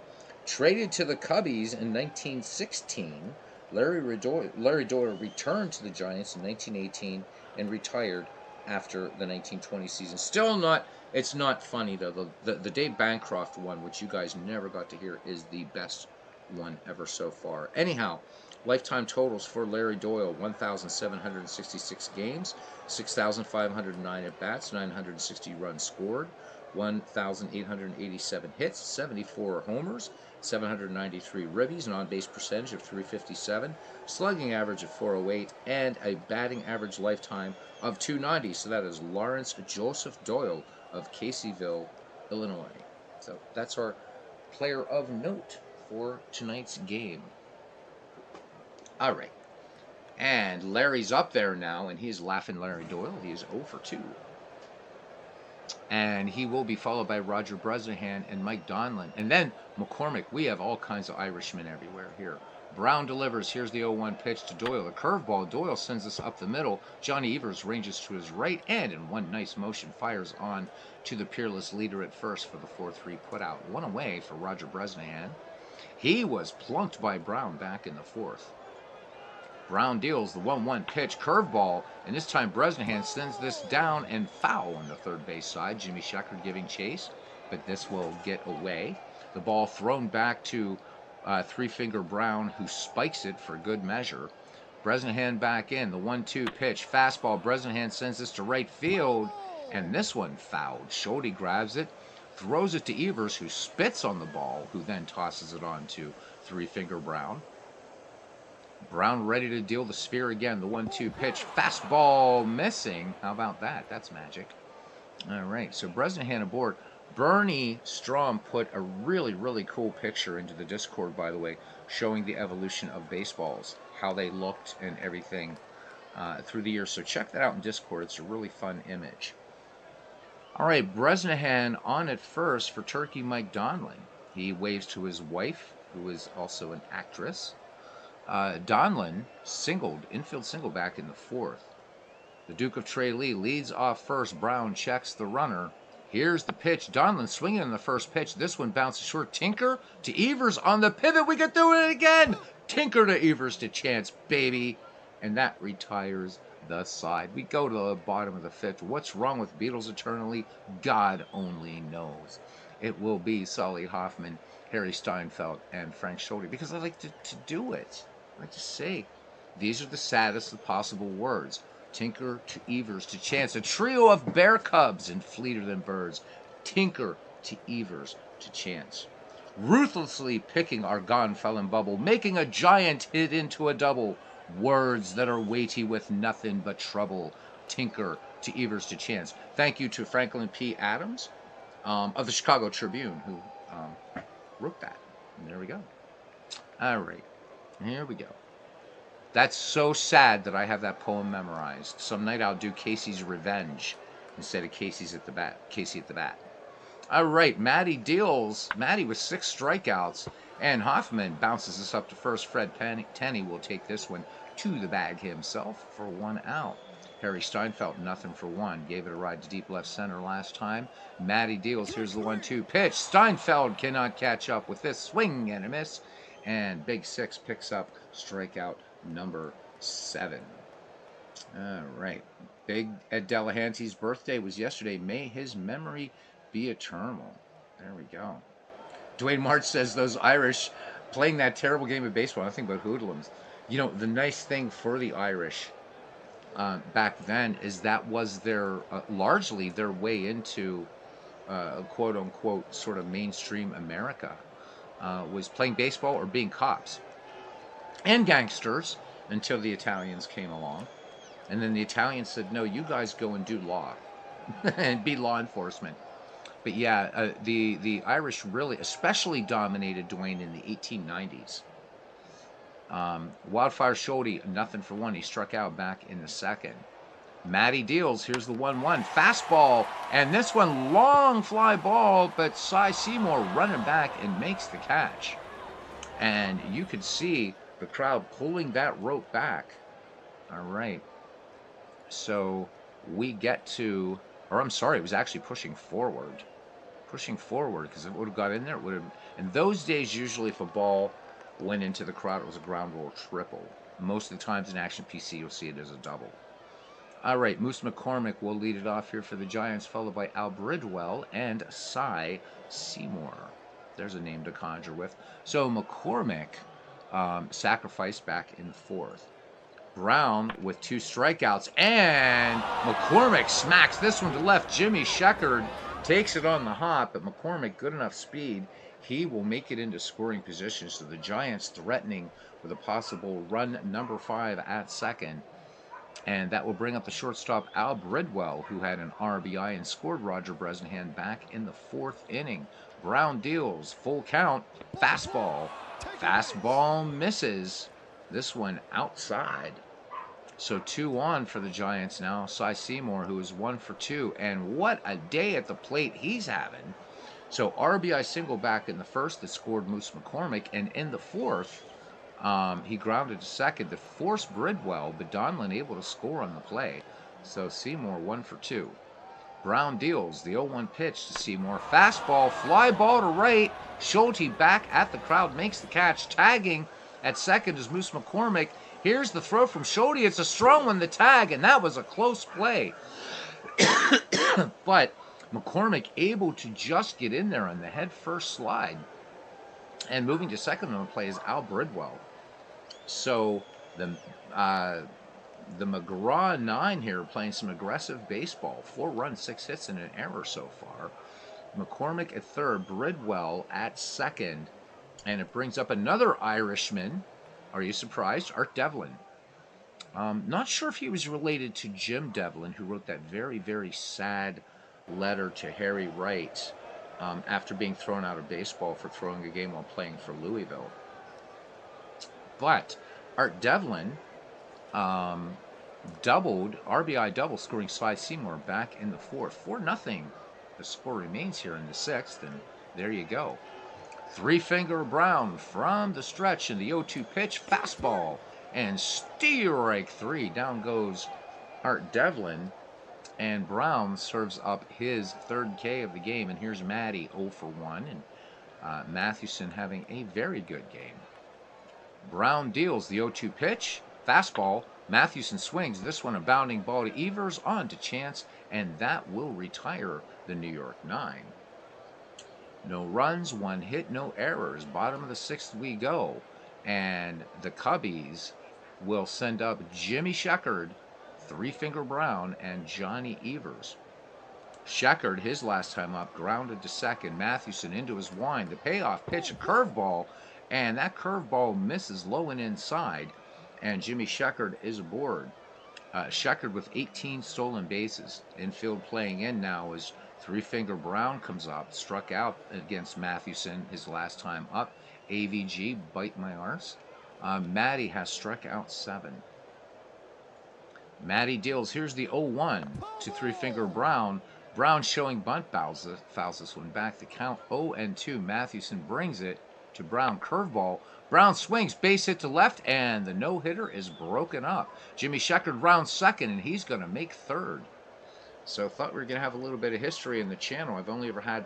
Traded to the Cubbies in 1916, Larry Doyle returned to the Giants in 1918 and retired after the 1920 season. It's not funny though. The Dave Bancroft one, which you guys never got to hear, is the best one ever so far. Anyhow, lifetime totals for Larry Doyle: 1,766 games, 6,509 at-bats, 960 runs scored, 1,887 hits, 74 homers, 793 ribbies, an on-base percentage of .357, slugging average of .408, and a batting average lifetime of .290. So that is Lawrence Joseph Doyle of Caseyville, Illinois. So that's our player of note for tonight's game. All right. And Larry's up there now, and he's laughing Larry Doyle. He is 0 for 2. And he will be followed by Roger Bresnahan and Mike Donlin. And then McCormick. We have all kinds of Irishmen everywhere here. Brown delivers. Here's the 0-1 pitch to Doyle. A curveball. Doyle sends this up the middle. Johnny Evers ranges to his right and in one nice motion fires on to the peerless leader at first for the 4-3 putout. One away for Roger Bresnahan. He was plunked by Brown back in the 4th. Brown deals the 1-1 pitch, curveball, and this time Bresnahan sends this down and foul on the third base side. Jimmy Sheckard giving chase, but this will get away. The ball thrown back to Three-Finger Brown, who spikes it for good measure. Bresnahan back in, the 1-2 pitch, fastball. Bresnahan sends this to right field, and this one fouled. Schulte grabs it, throws it to Evers, who spits on the ball, who then tosses it on to Three-Finger Brown. Brown ready to deal the sphere again. The 1-2 pitch. Fastball missing. How about that? That's magic. All right. So Bresnahan aboard. Bernie Strom put a really, really cool picture into the Discord, by the way, showing the evolution of baseballs, how they looked and everything through the years. So check that out in Discord. It's a really fun image. All right. Bresnahan on at first for Turkey Mike Donlin. He waves to his wife, who is also an actress. Donlin singled, infield single back in the 4th. The Duke of Tralee leads off first. Brown checks the runner. Here's the pitch. Donlin swinging on the first pitch. This one bounces short. Tinker to Evers on the pivot. We can do it again. Tinker to Evers to Chance, baby. And that retires the side. We go to the bottom of the 5th. What's wrong with Beatles eternally? God only knows. It will be Solly Hoffman, Harry Steinfeld, and Frank Schulte, because I like to do it. I like to say, these are the saddest of possible words. Tinker to Evers to Chance. A trio of bear cubs and fleeter than birds. Tinker to Evers to Chance. Ruthlessly picking our gone felon bubble, making a giant hit into a double. Words that are weighty with nothing but trouble. Tinker to Evers to chance. Thank you to Franklin P. Adams of the Chicago Tribune who wrote that. And there we go. All right. Here we go. That's so sad that I have that poem memorized. Some night I'll do Casey's Revenge instead of Casey at the bat. All right, Matty deals. Matty with 6 strikeouts, and Hoffman bounces this up to first. Fred Tenney will take this one to the bag himself for 1 out. Harry Steinfeld, nothing for 1. Gave it a ride to deep left center last time. Matty deals. Here's the 1-2 pitch. Steinfeld cannot catch up with this swing and a miss. And Big Six picks up strikeout number 7. All right. Big Ed Delahanty's birthday was yesterday. May his memory be eternal. There we go. Dwayne March says those Irish playing that terrible game of baseball, nothing but hoodlums. You know, the nice thing for the Irish back then is that was their largely their way into quote unquote sort of mainstream America, was playing baseball or being cops and gangsters until the Italians came along. And then the Italians said, no, you guys go and do law and be law enforcement. But yeah, the Irish really, especially dominated, Dwayne, in the 1890s. Wildfire Schulte, nothing for 1. He struck out back in the 2nd. Matty deals. Here's the 1-1 fastball, and this one long fly ball, but Cy Seymour running back and makes the catch. And you could see the crowd pulling that rope back. All right. So we get to, or I'm sorry, it was actually pushing forward. Pushing forward, because it would have got in there. It would have. In those days, usually if a ball went into the crowd, it was a ground rule triple. Most of the times in Action PC, you'll see it as a double. All right, Moose McCormick will lead it off here for the Giants, followed by Al Bridwell and Cy Seymour. There's a name to conjure with. So McCormick sacrificed back in the 4th. Brown with 2 strikeouts, and McCormick smacks this one to left. Jimmy Sheckard takes it on the hop, but McCormick, good enough speed, he will make it into scoring position. So the Giants threatening with a possible run number 5 at second. And that will bring up the shortstop Al Bridwell, who had an RBI and scored Roger Bresnahan back in the 4th inning. Brown deals, full count, fastball. Fastball misses. This one outside. So 2 on for the Giants now. Cy Seymour, who is 1 for 2. And what a day at the plate he's having. So RBI single back in the 1st that scored Moose McCormick. And in the 4th, he grounded to second to force Bridwell, but Donlin able to score on the play. So Seymour 1 for 2. Brown deals the 0-1 pitch to Seymour. Fastball, fly ball to right. Schulte back at the crowd, makes the catch. Tagging at second is Moose McCormick. Here's the throw from Schulte. It's a strong one, the tag, and that was a close play. But McCormick able to just get in there on the head-first slide. And moving to second on the play is Al Bridwell. So the McGraw 9 here playing some aggressive baseball. 4 runs, 6 hits, and an error so far. McCormick at third, Bridwell at second. And it brings up another Irishman. Are you surprised? Art Devlin. Not sure if he was related to Jim Devlin, who wrote that very, very sad letter to Harry Wright after being thrown out of baseball for throwing a game while playing for Louisville. But Art Devlin doubled, RBI double, scoring Cy Seymour back in the 4th. 4-0. The score remains here in the 6th, and there you go. Three-finger Brown from the stretch in the 0-2 pitch, fastball, and strike 3. Down goes Art Devlin, and Brown serves up his 3rd K of the game. And here's Matty 0 for 1, and Mathewson having a very good game. Brown deals the 0-2 pitch, fastball. Mathewson swings this one, a bounding ball to Evers, on to Chance, and that will retire the New York 9. No runs, 1 hit, no errors. Bottom of the 6th we go. And the Cubbies will send up Jimmy Sheckard, Three-Finger Brown, and Johnny Evers. Sheckard, his last time up, grounded to second. Mathewson into his wind. The payoff pitch, a curveball, and that curveball misses low and inside. and Jimmy Sheckard is aboard. Sheckard with 18 stolen bases. Infield playing in now as Three Finger Brown comes up, struck out against Mathewson his last time up. AVG, bite my arse. Matty has struck out 7. Matty deals. Here's the 0-1 to Three Finger Brown. Brown showing bunt fouls this one back. The count 0-2. Mathewson brings it to Brown. Curveball. Brown swings, base hit to left, and the no-hitter is broken up. Jimmy Sheckard rounds second, and he's going to make third. So thought we were going to have a little bit of history in the channel. I've only ever had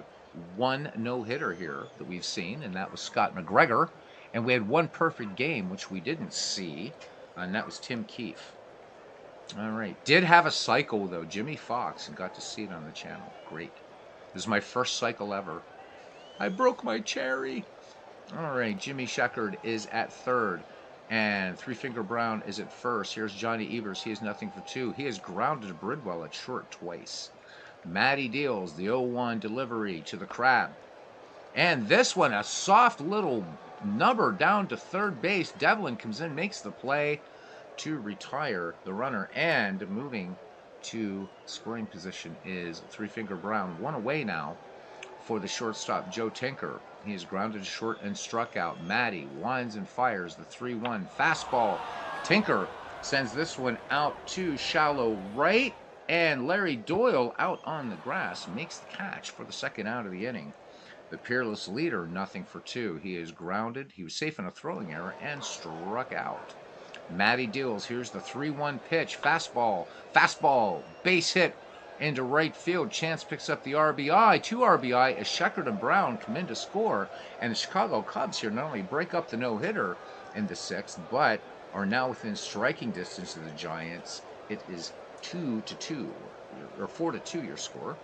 one no-hitter here that we've seen, and that was Scott McGregor. And we had one perfect game, which we didn't see, and that was Tim Keefe. All right. Did have a cycle, though. Jimmy Fox, and got to see it on the channel. Great. This is my first cycle ever. I broke my cherry. All right. Jimmy Sheckard is at third, and Three Finger Brown is at first. Here's Johnny Evers. He has nothing for 2. He has grounded Bridwell at short twice. Matty deals the 0-1 delivery to the Crab. And this one, a soft little number down to third base. Devlin comes in, makes the play to retire the runner, and moving to scoring position is Three Finger Brown. One away now for the shortstop, Joe Tinker. He is grounded short and struck out. Matty winds and fires the 3-1 fastball. Tinker sends this one out to shallow right, and Larry Doyle out on the grass makes the catch for the second out of the inning. The peerless leader, nothing for 2. He is grounded. He was safe in a throwing error and struck out. Matty deals. Here's the 3-1 pitch. Fastball. Base hit into right field. Chance picks up the RBI. 2 RBI as Sheckard and Brown come in to score. And the Chicago Cubs here not only break up the no-hitter in the 6th, but are now within striking distance of the Giants. It is 2-2, or 4-2 your score.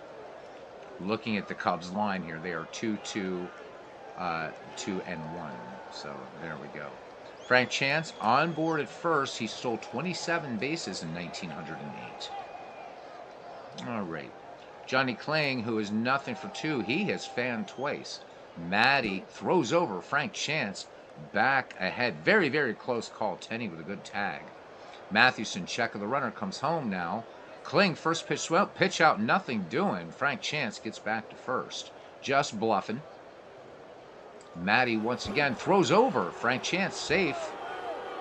Looking at the Cubs line here, they are 2-2, 2-1. So there we go. Frank Chance on board at first. He stole 27 bases in 1908. All right. Johnny Kling, who is nothing for 2. He has fanned twice. Matty throws over Frank Chance back ahead. Very, very close call. Tenney with a good tag. Mathewson, check of the runner, comes home now. Kling, first pitch, well, pitch out, nothing doing. Frank Chance gets back to first. Just bluffing. Matty once again throws over. Frank Chance safe.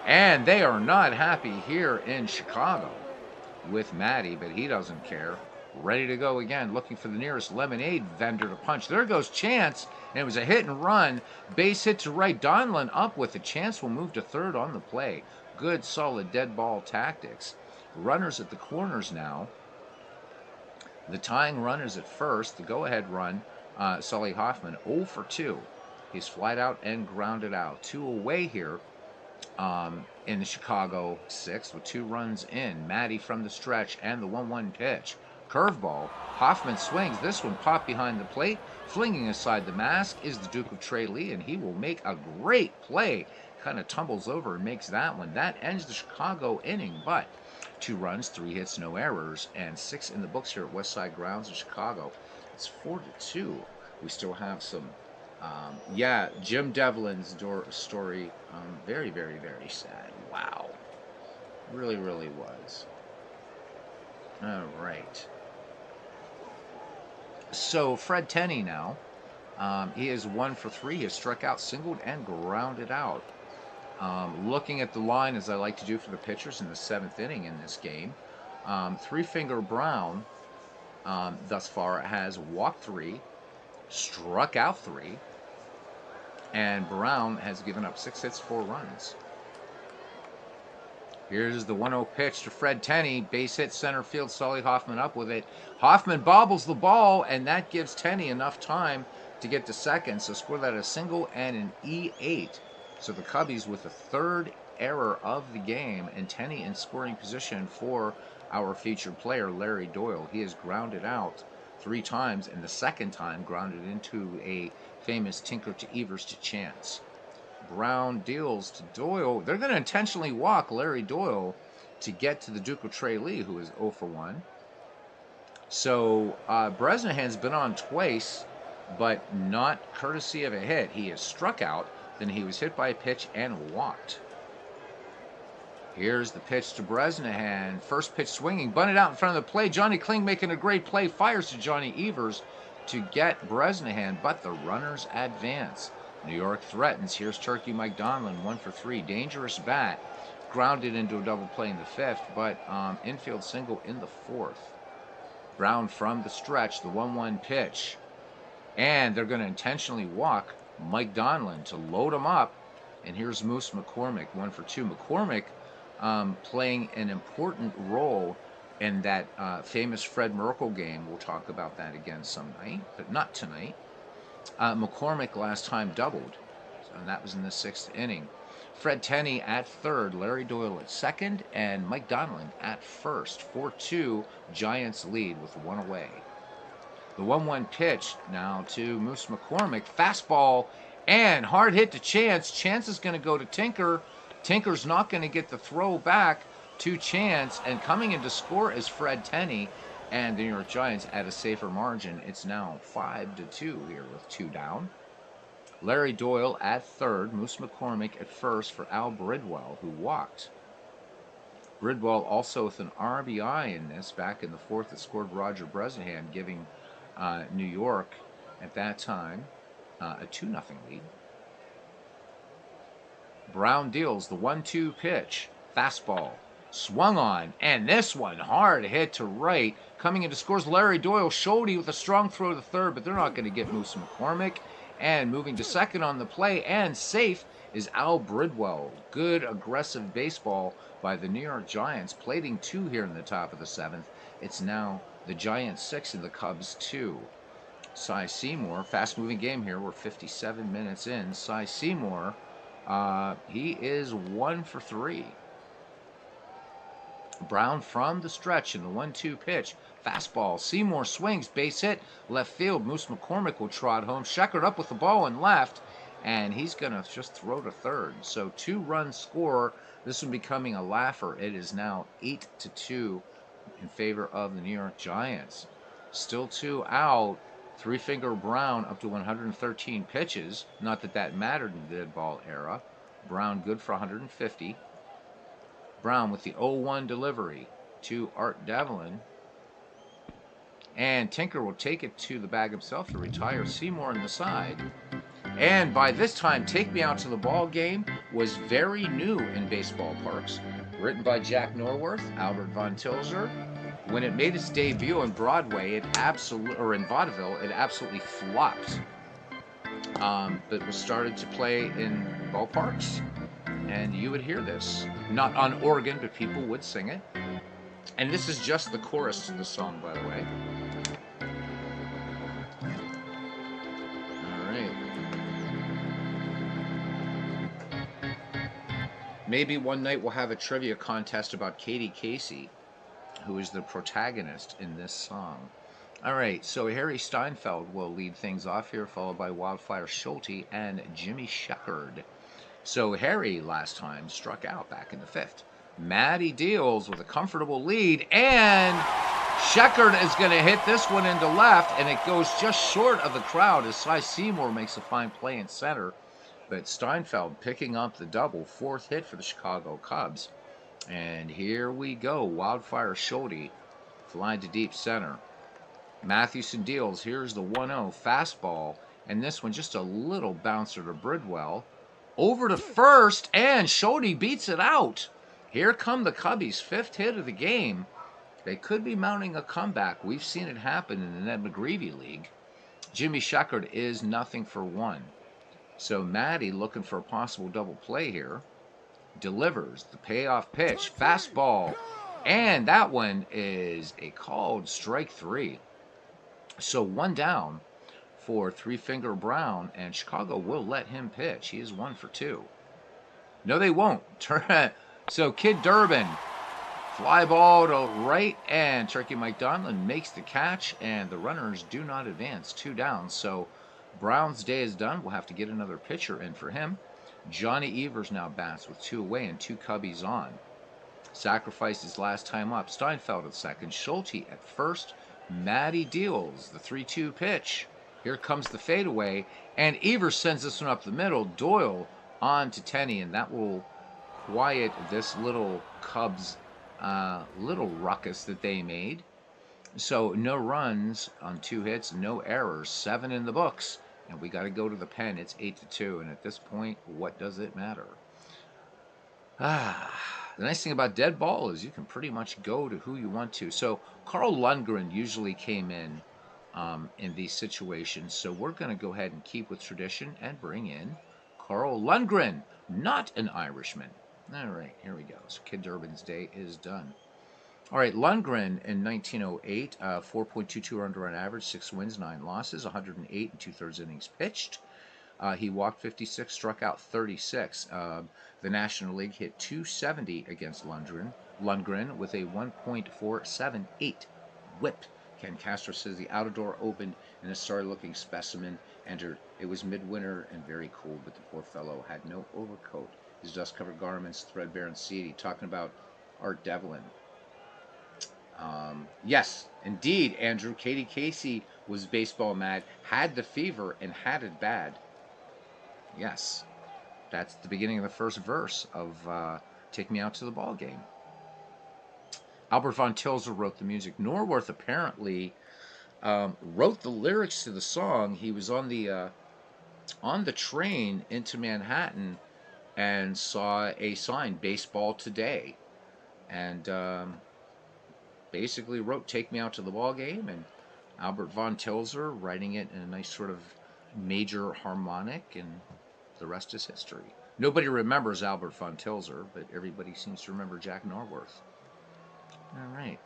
And they are not happy here in Chicago with Matty, but he doesn't care. Ready to go again, looking for the nearest lemonade vendor to punch. There goes Chance, and it was a hit and run. Base hit to right. Donlin up with a Chance will move to third on the play. Good, solid dead ball tactics. Runners at the corners now. The tying runners at first. The go-ahead run, Sully Hoffman, 0 for 2. He's flied out and grounded out. 2 away here in the Chicago 6th with 2 runs in. Matty from the stretch and the 1-1 pitch. Curveball. Hoffman swings. This one popped behind the plate. Flinging aside the mask is the Duke of Trey Lee, and he will make a great play. Kind of tumbles over and makes that one. That ends the Chicago inning, but 2 runs, 3 hits, no errors, and 6 in the books here at Westside Grounds in Chicago. It's 4-2. We still have some Jim Devlin's story, very, very, very sad. Wow. Really, really was. All right. So Fred Tenney now, he is 1 for 3. He has struck out, singled, and grounded out. Looking at the line, as I like to do for the pitchers in the 7th inning in this game, Three Finger Brown thus far has walked 3, struck out 3, and Brown has given up 6 hits, 4 runs. Here's the 1-0 pitch to Fred Tenney. Base hit center field. Sully Hoffman up with it. Hoffman bobbles the ball, and that gives Tenney enough time to get to second. So score that a single and an E8. So the Cubbies with the 3rd error of the game, and Tenney in scoring position for our featured player, Larry Doyle. He is grounded out 3 times, and the 2nd time grounded into a famous Tinker to Evers to Chance. Brown deals to Doyle. They're going to intentionally walk Larry Doyle to get to the Duke of Trey Lee, who is 0 for 1. So Bresnahan's been on twice, but not courtesy of a hit. He is struck out, then he was hit by a pitch and walked. Here's the pitch to Bresnahan. First pitch swinging, bunted out in front of the plate. Johnny Kling making a great play, fires to Johnny Evers to get Bresnahan, but the runners advance. New York threatens. Here's Turkey Mike Donlin, 1 for 3. Dangerous bat. Grounded into a double play in the 5th, but infield single in the 4th. Brown from the stretch, the 1-1 pitch. And they're going to intentionally walk Mike Donlin to load him up. And here's Moose McCormick, 1 for 2. McCormick playing an important role in that famous Fred Merkle game. We'll talk about that again some night, but not tonight. McCormick last time doubled, and that was in the 6th inning. Fred Tenney at third, Larry Doyle at second, and Mike Donlin at first. 4-2, Giants lead with 1 away. The 1-1 pitch now to Moose McCormick. Fastball and hard hit to Chance. Chance is going to go to Tinker. Tinker's not going to get the throw back to Chance, and coming in to score is Fred Tenney, and the New York Giants at a safer margin. It's now 5-2 here with 2 down. Larry Doyle at third, Moose McCormick at first for Al Bridwell, who walked. Bridwell also with an RBI in this. Back in the 4th, that scored Roger Bresnahan, giving New York at that time a 2-0 lead. Brown deals the 1-2 pitch. Fastball. Swung on. And this one, hard hit to right. Coming into scores, Larry Doyle. Schodie with a strong throw to third, but they're not going to get Moose McCormick. And moving to second on the play and safe is Al Bridwell. Good aggressive baseball by the New York Giants. Plating 2 here in the top of the 7th. It's now the Giants 6 and the Cubs 2. Cy Seymour, fast-moving game here. We're 57 minutes in. Cy Seymour, he is 1 for 3. Brown from the stretch in the 1-2 pitch. Fastball. Seymour swings. Base hit. Left field. Moose McCormick will trot home. Sheckard up with the ball in left. And he's going to just throw to third. So 2-run score. This one becoming a laugher. It is now 8-2 in favor of the New York Giants. Still 2 out. Three-finger Brown up to 113 pitches. Not that that mattered in the dead ball era. Brown good for 150. Brown with the 0-1 delivery to Art Devlin. And Tinker will take it to the bag himself to retire Seymour on the side. And by this time, Take Me Out to the Ball Game was very new in baseball parks. Written by Jack Norworth, Albert Von Tilzer. When it made its debut on Broadway, in vaudeville, it absolutely flopped. But was started to play in ballparks, and you would hear this. Not on organ, but people would sing it. And this is just the chorus to the song, by the way. All right. Maybe one night we'll have a trivia contest about Katie Casey, who is the protagonist in this song. All right, so Harry Steinfeld will lead things off here, followed by Wildfire Schulte and Jimmy Sheckard. So Harry last time struck out back in the 5th. Matty deals with a comfortable lead, and Sheckard is going to hit this one into left, and it goes just short of the crowd as Cy Seymour makes a fine play in center. But Steinfeld picking up the double, 4th hit for the Chicago Cubs. And here we go. Wildfire Schulte flying to deep center. Mathewson deals. Here's the 1-0 fastball. And this one just a little bouncer to Bridwell. Over to first, and Schulte beats it out. Here come the Cubbies, 5th hit of the game. They could be mounting a comeback. We've seen it happen in the Ned McGreevy League. Jimmy Sheckard is 0 for 1. So Matty looking for a possible double play here. Delivers the payoff pitch, fastball, and that one is a called strike 3. So 1 down for Three-Finger Brown, and Chicago will let him pitch. He is 1 for 2. No, they won't. So Kid Durbin, fly ball to right, and Turkey Mike Donlin makes the catch, and the runners do not advance. 2 down. So Brown's day is done. We'll have to get another pitcher in for him. Johnny Evers now bats with 2 away and 2 Cubbies on. Sacrificed his last time up. Steinfeld at second. Schulte at first. Matty deals the 3-2 pitch. Here comes the fadeaway, and Evers sends this one up the middle. Doyle on to Tenney, and that will quiet this little Cubs little ruckus that they made. So no runs on 2 hits, no errors, 7 in the books, and we got to go to the pen. It's 8-2, and at this point, what does it matter? The nice thing about dead ball is you can pretty much go to who you want to. So Carl Lundgren usually came in these situations. So we're going to go ahead and keep with tradition and bring in Carl Lundgren, not an Irishman. All right, here we go. So Kid Durbin's day is done. All right, Lundgren in 1908, 4.22 run average, 6 wins, 9 losses, 108 and 2/3 innings pitched. He walked 56, struck out 36. The National League hit 270 against Lundgren with a 1.478 whip. Ken Castro says the outer door opened and a sorry-looking specimen entered. It was midwinter and very cold, but the poor fellow had no overcoat. His dust-covered garments threadbare and seedy. Talking about Art Devlin. Yes, indeed, Andrew. Katie Casey was baseball mad, had the fever, and had it bad. Yes, that's the beginning of the first verse of Take Me Out to the Ball Game. Albert von Tilzer wrote the music. Norworth apparently wrote the lyrics to the song. He was on the train into Manhattan and saw a sign, Baseball Today, and basically wrote Take Me Out to the Ball Game, and Albert von Tilzer writing it in a nice sort of major harmonic, and the rest is history. Nobody remembers Albert von Tilzer, but everybody seems to remember Jack Norworth. All right.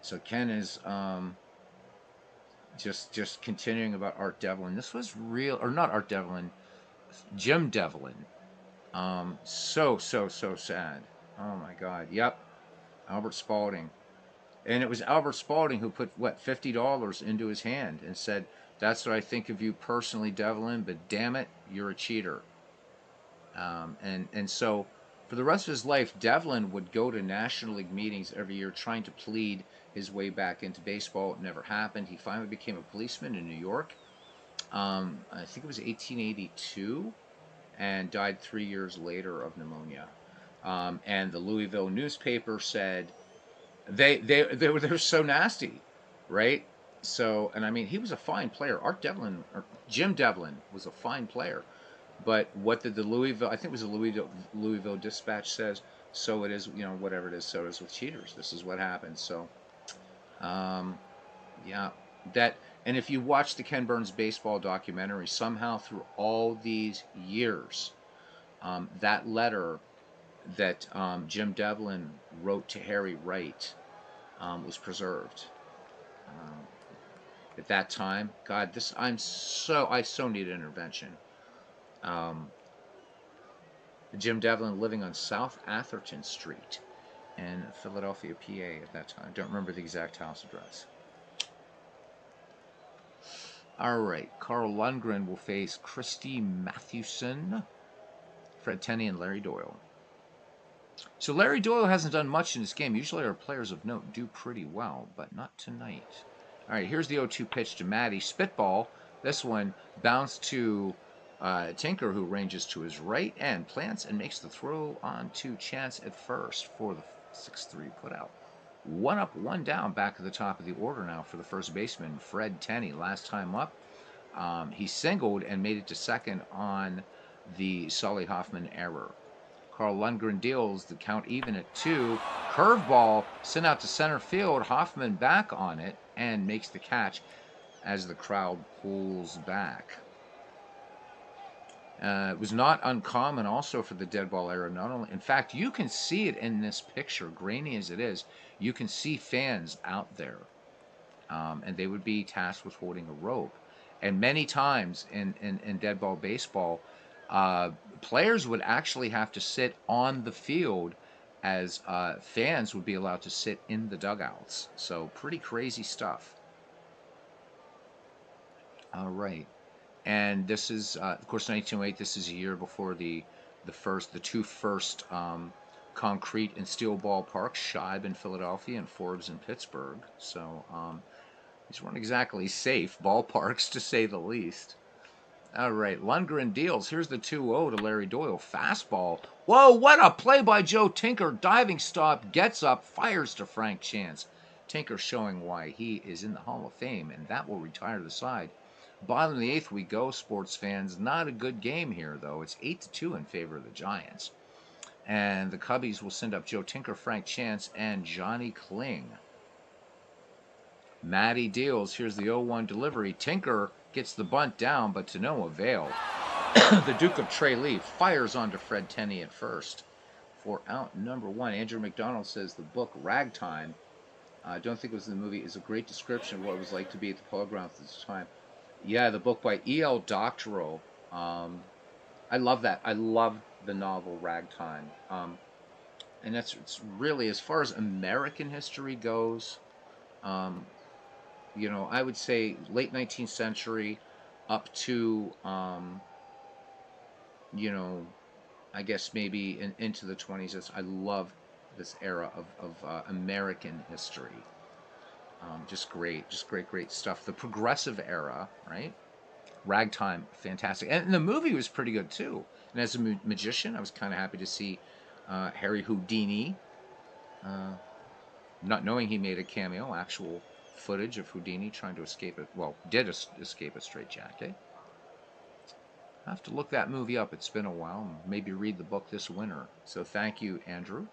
So Ken is just continuing about Art Devlin. This was real, or not Art Devlin, Jim Devlin. So sad. Oh my God. Yep. Albert Spaulding. And it was Albert Spaulding who put, what, $50 into his hand and said, "That's what I think of you personally, Devlin, but damn it, you're a cheater." And so for the rest of his life, Devlin would go to National League meetings every year trying to plead his way back into baseball. It never happened. He finally became a policeman in New York. I think it was 1882, and died 3 years later of pneumonia. And the Louisville newspaper said they were so nasty, right? So, and I mean, he was a fine player. Art Devlin, or Jim Devlin, was a fine player. But what did the Louisville, I think it was the Louisville Dispatch says, so it is, whatever it is, so it is with cheaters. This is what happens. So, yeah, and if you watch the Ken Burns baseball documentary, somehow through all these years, that letter that Jim Devlin wrote to Harry Wright was preserved. At that time, God, I so need intervention. Jim Devlin living on South Atherton Street in Philadelphia, PA at that time. Don't remember the exact house address. All right, Carl Lundgren will face Christy Mathewson, Fred Tenney, and Larry Doyle. So Larry Doyle hasn't done much in this game. Usually our players of note do pretty well, but not tonight. All right, here's the 0-2 pitch to Matty. Spitball. This one bounced to Tinker, who ranges to his right and plants and makes the throw on to Chance at first for the 6-3 putout. 1 up, 1 down, back at the top of the order now for the first baseman, Fred Tenney. Last time up, he singled and made it to second on the Sully Hoffman error. Carl Lundgren deals the count even at 2. Curveball sent out to center field. Hoffman back on it and makes the catch as the crowd pulls back. It was not uncommon also for the dead ball era. Not only, in fact, you can see it in this picture, grainy as it is. You can see fans out there, and they would be tasked with holding a rope. And many times in dead ball baseball, players would actually have to sit on the field as fans would be allowed to sit in the dugouts. So pretty crazy stuff. All right. And this is, of course, 1908. This is a year before the two first concrete and steel ballparks, Shibe in Philadelphia and Forbes in Pittsburgh. So these weren't exactly safe ballparks, to say the least. All right, Lundgren deals. Here's the 2-0 to Larry Doyle. Fastball. Whoa, what a play by Joe Tinker. Diving stop, gets up, fires to Frank Chance. Tinker showing why he is in the Hall of Fame, and that will retire the side. Bottom of the eighth we go, sports fans. Not a good game here, though. It's 8-2 in favor of the Giants. And the Cubbies will send up Joe Tinker, Frank Chance, and Johnny Kling. Matty deals. Here's the 0-1 delivery. Tinker gets the bunt down, but to no avail. The Duke of Tralee fires onto Fred Tenney at first for out number 1. Andrew McDonald says the book Ragtime, I don't think it was in the movie, is a great description of what it was like to be at the Polo Grounds at this time. Yeah, the book by E.L. Doctorow. I love that. I love the novel Ragtime. And it's really, as far as American history goes, I would say late 19th century up to, I guess maybe into the 20s. I love this era of American history. Just great stuff. The progressive era, right? Ragtime, fantastic. And the movie was pretty good, too. And as a magician, I was kind of happy to see Harry Houdini, not knowing he made a cameo, actual footage of Houdini trying to escape it. Well, did escape a straitjacket. I have to look that movie up. It's been a while. And maybe read the book this winter. So thank you, Andrew.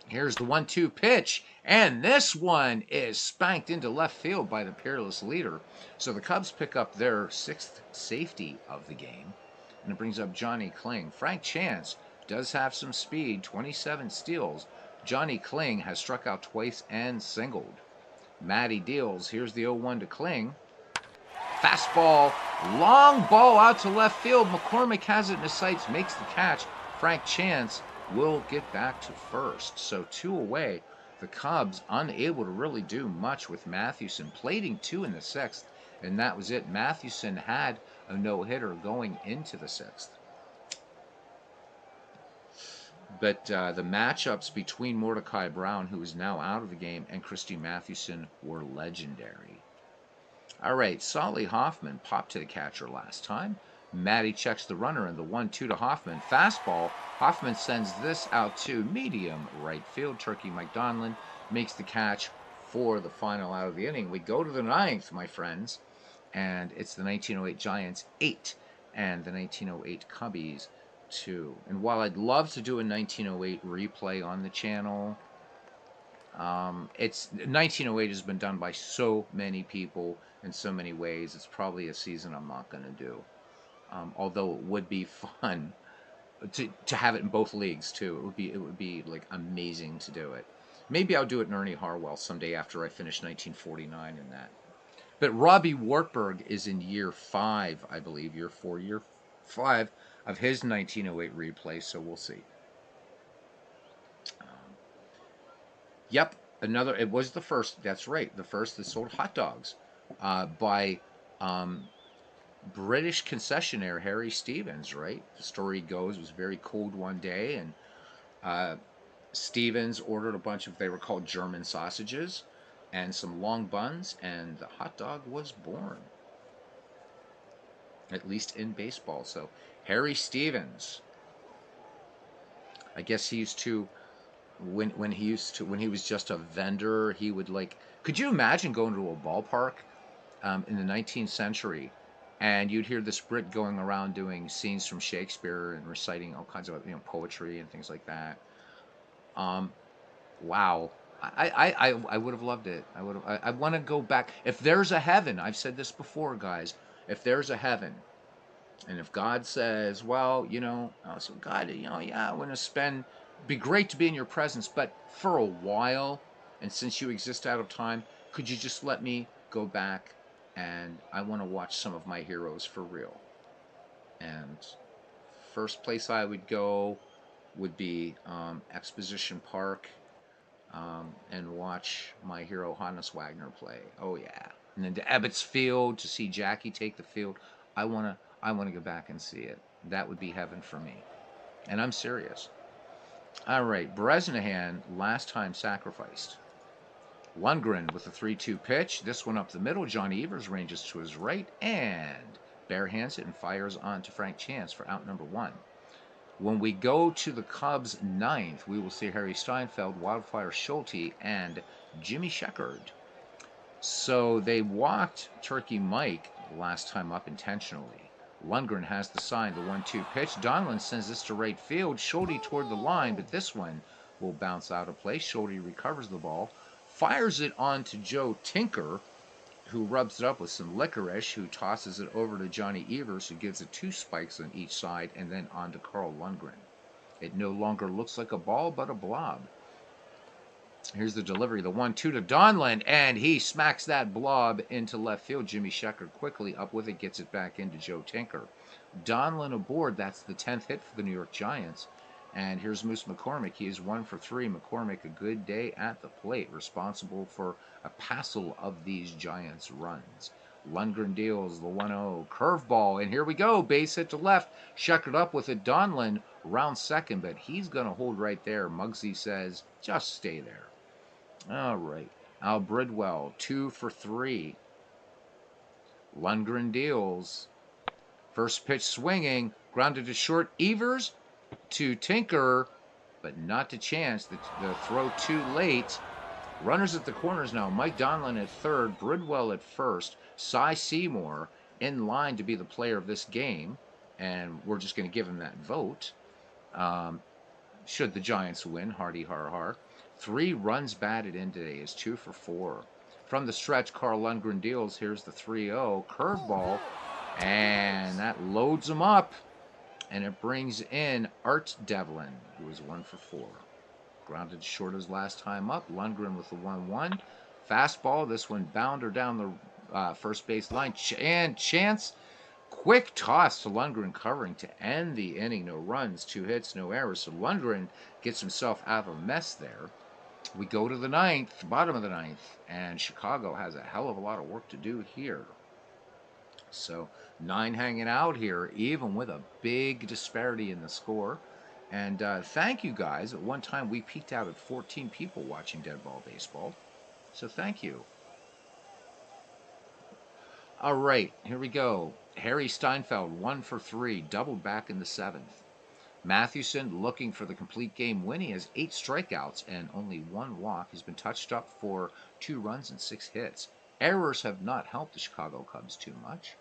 Here's the 1-2 pitch, and this one is spanked into left field by the peerless leader. So the Cubs pick up their 6th safety of the game, and it brings up Johnny Kling. Frank Chance does have some speed, 27 steals. Johnny Kling has struck out twice and singled. Matty deals. Here's the 0-1 to Kling. Fastball, long ball out to left field. McCormick has it in his sights, makes the catch. Frank Chance will get back to first. So 2 away. The Cubs unable to really do much with Mathewson. Plating 2 in the 6th, and that was it. Mathewson had a no-hitter going into the 6th. But the matchups between Mordecai Brown, who is now out of the game, and Christy Mathewson were legendary. All right, Solly Hoffman popped to the catcher last time. Matty checks the runner, and the 1-2 to Hoffman. Fastball. Hoffman sends this out to medium right field. Turkey Mike Donlin makes the catch for the final out of the inning. We go to the 9th, my friends, and it's the 1908 Giants 8 and the 1908 Cubbies 2. And while I'd love to do a 1908 replay on the channel, 1908 has been done by so many people in so many ways. It's probably a season I'm not going to do. Although it would be fun to have it in both leagues too. It would be like amazing to do it. Maybe I'll do it in Ernie Harwell someday after I finish 1949 and that. But Robbie Wartburg is in year 5, I believe, year 5 of his 1908 replay. So we'll see. Yep, another. It was the first. That's right, the first that sold hot dogs by British concessionaire Harry Stevens. Right. The story goes it was very cold one day, and Stevens ordered a bunch of, they were called German sausages, and some long buns, and the hot dog was born. At least in baseball. So Harry Stevens. I guess he used to. When he was just a vendor, he would like. Could you imagine going to a ballpark in the 19th century, and you'd hear this Brit going around doing scenes from Shakespeare and reciting all kinds of poetry and things like that? Wow, I would have loved it. I want to go back. If there's a heaven, I've said this before, guys. If there's a heaven, and if God says, well, so God, yeah, I want to spend. Be great to be in your presence, but for a while, and since you exist out of time, could you just let me go back, and I want to watch some of my heroes for real? And first place I would go would be Exposition Park, and watch my hero Hannes Wagner play. Oh yeah, and then to Ebbets Field to see Jackie take the field. I wanna go back and see it. That would be heaven for me, and I'm serious. All right, Bresnahan last time sacrificed. Lundgren with a 3-2 pitch. This one up the middle. Johnny Evers ranges to his right and barehands it and fires on to Frank Chance for out number 1. When we go to the Cubs' ninth, we will see Harry Steinfeld, Wildfire Schulte, and Jimmy Sheckard. So they walked Turkey Mike last time up intentionally. Lundgren has the sign, the 1-2 pitch. Donlin sends this to right field. Schulte toward the line, but this one will bounce out of play. Schulte recovers the ball, fires it on to Joe Tinker, who rubs it up with some licorice, who tosses it over to Johnny Evers, who gives it 2 spikes on each side, and then on to Carl Lundgren. It no longer looks like a ball, but a blob. Here's the delivery, the 1-2 to Donlin, and he smacks that blob into left field. Jimmy Sheckard quickly up with it, gets it back into Joe Tinker. Donlin aboard, that's the 10th hit for the New York Giants. And here's Moose McCormick. He is 1 for 3. McCormick, a good day at the plate, responsible for a passel of these Giants' runs. Lundgren deals the 1-0 curveball, and here we go. Base hit to left. Sheckard up with it. Donlin round second, but he's going to hold right there. Muggsy says, just stay there. All right. Al Bridwell, 2 for 3. Lundgren deals. First pitch swinging. Grounded to short. Evers to Tinker, but not to Chance. The throw too late. Runners at the corners now. Mike Donlin at third. Bridwell at first. Cy Seymour in line to be the player of this game. And we're just going to give him that vote. Should the Giants win. Hardy har har. 3 runs batted in today is 2 for 4. From the stretch, Carl Lundgren deals. Here's the 3-0 curveball, and that loads him up, and it brings in Art Devlin, who is 1 for 4. Grounded short his last time up. Lundgren with the 1-1 fastball. This one bounder down the first base line, and Chance. Quick toss to Lundgren covering to end the inning. No runs, 2 hits, no errors. So Lundgren gets himself out of a mess there. We go to the ninth, bottom of the ninth, and Chicago has a hell of a lot of work to do here. So 9 hanging out here, even with a big disparity in the score. And thank you guys. At one time, we peaked out at 14 people watching Dead Ball Baseball. So thank you. All right, here we go. Harry Steinfeld, 1 for 3, doubled back in the 7th. Mathewson looking for the complete game win. He has 8 strikeouts and only 1 walk. He's been touched up for 2 runs and 6 hits. Errors have not helped the Chicago Cubs too much.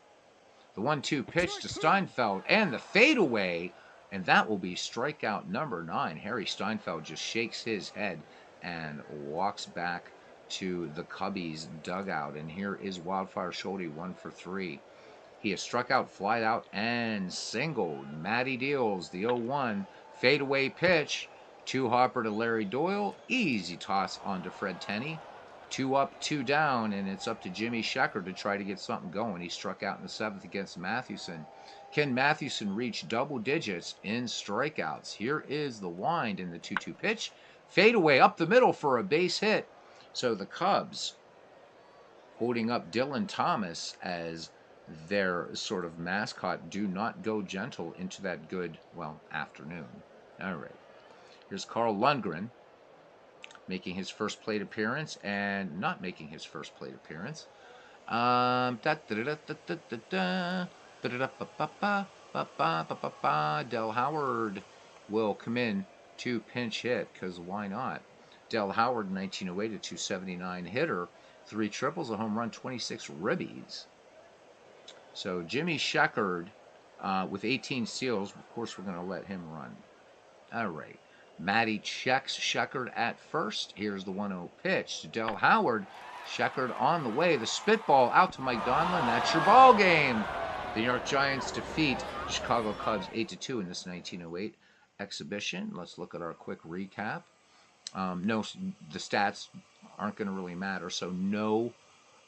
The 1-2 pitch to Steinfeld and the fadeaway, and that will be strikeout number 9. Harry Steinfeld just shakes his head and walks back to the Cubbies dugout. And here is Wildfire Schulte, 1 for 3. He has struck out, flied out, and singled. Matty deals the 0-1 fadeaway pitch. 2 hopper to Larry Doyle. Easy toss onto Fred Tenney. 2 up, 2 down, and it's up to Jimmy Sheckard to try to get something going. He struck out in the 7th against Mathewson. Can Mathewson reach double digits in strikeouts? Here is the wind in the 2-2 pitch. Fadeaway up the middle for a base hit. So the Cubs holding up Dylan Thomas as their sort of mascot. Do not go gentle into that good, well, afternoon. All right. Here's Carl Lundgren making his first plate appearance and not making his first plate appearance. Del Howard will come in to pinch hit, because why not? Del Howard, 1908, a 279 hitter, 3 triples, a home run, 26 ribbies. So Jimmy Sheckard with 18 steals. Of course, we're going to let him run. All right. Matty checks Sheckard at first. Here's the 1-0 pitch to Del Howard. Sheckard on the way. The spitball out to Mike Donlin. That's your ball game. The New York Giants defeat Chicago Cubs 8-2 in this 1908 exhibition. Let's look at our quick recap. No, the stats aren't going to really matter, so no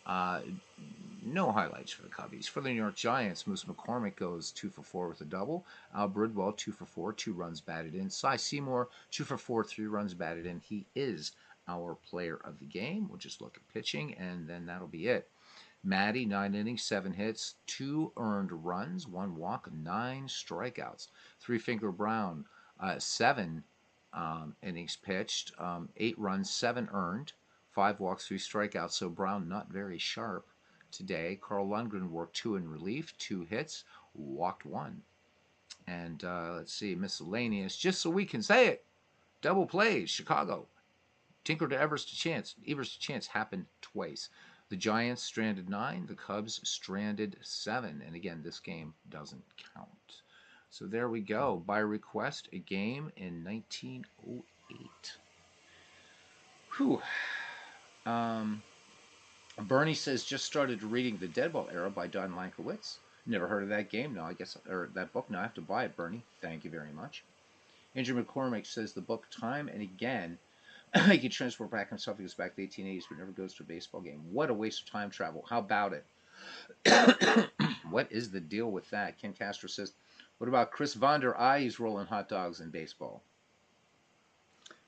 highlights for the Cubbies. For the New York Giants, Moose McCormick goes 2 for 4 with a double. Al Bridwell, 2 for 4, 2 runs batted in. Cy Seymour, 2 for 4, 3 runs batted in. He is our player of the game. We'll just look at pitching, and then that'll be it. Matty, 9 innings, 7 hits, 2 earned runs, 1 walk, 9 strikeouts. Three Finger Brown, 7 innings pitched, 8 runs, 7 earned, 5 walks, 3 strikeouts. So Brown not very sharp today. Carl Lundgren worked 2 in relief, 2 hits, walked 1. And let's see, miscellaneous, just so we can say it. Double plays, Chicago. Tinker to Evers to Chance. Evers to Chance happened twice. The Giants stranded 9, the Cubs stranded 7. And again, this game doesn't count. So there we go. By request, a game in 1908. Whew. Bernie says, just started reading The Deadball Era by Don Lankowitz. Never heard of that game. No, I guess, or that book. No, I have to buy it, Bernie. Thank you very much. Andrew McCormick says the book Time and Again. He can transport back himself. He goes back to the 1880s, but never goes to a baseball game. What a waste of time travel. How about it? What is the deal with that? Ken Castro says, what about Chris Von der Eye? He's rolling hot dogs in baseball.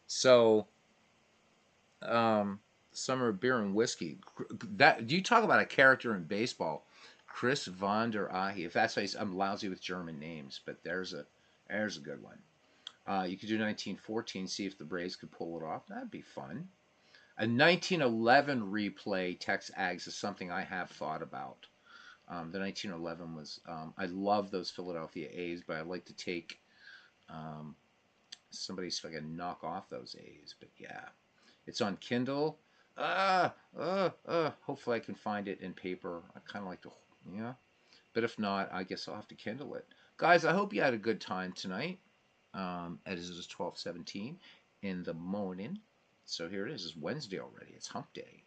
So, Summer Beer and Whiskey. That, you talk about a character in baseball. Chris Von der Eye. If that's how I'm lousy with German names, but there's a good one. You could do 1914, see if the Braves could pull it off. That'd be fun. A 1911 replay Tex Ags is something I have thought about. The 1911 was, I love those Philadelphia A's, but I'd like to take somebody's if I can knock off those A's. But yeah, it's on Kindle. Hopefully I can find it in paper. I kind of like to, yeah. But if not, I guess I'll have to Kindle it. Guys, I hope you had a good time tonight. It is 12:17 in the morning. So here it is. It's Wednesday already. It's hump day.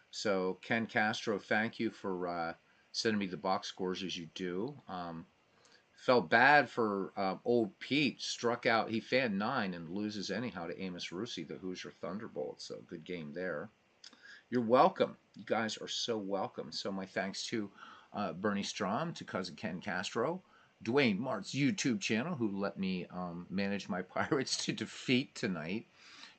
So Ken Castro, thank you for sending me the box scores as you do. Felt bad for old Pete. Struck out. He fanned 9 and loses anyhow to Amos Russi, the Hoosier Thunderbolt. So good game there. You're welcome. You guys are so welcome. So my thanks to Bernie Strom, to cousin Ken Castro, Dwayne Mart's YouTube channel, who let me manage my Pirates to defeat tonight,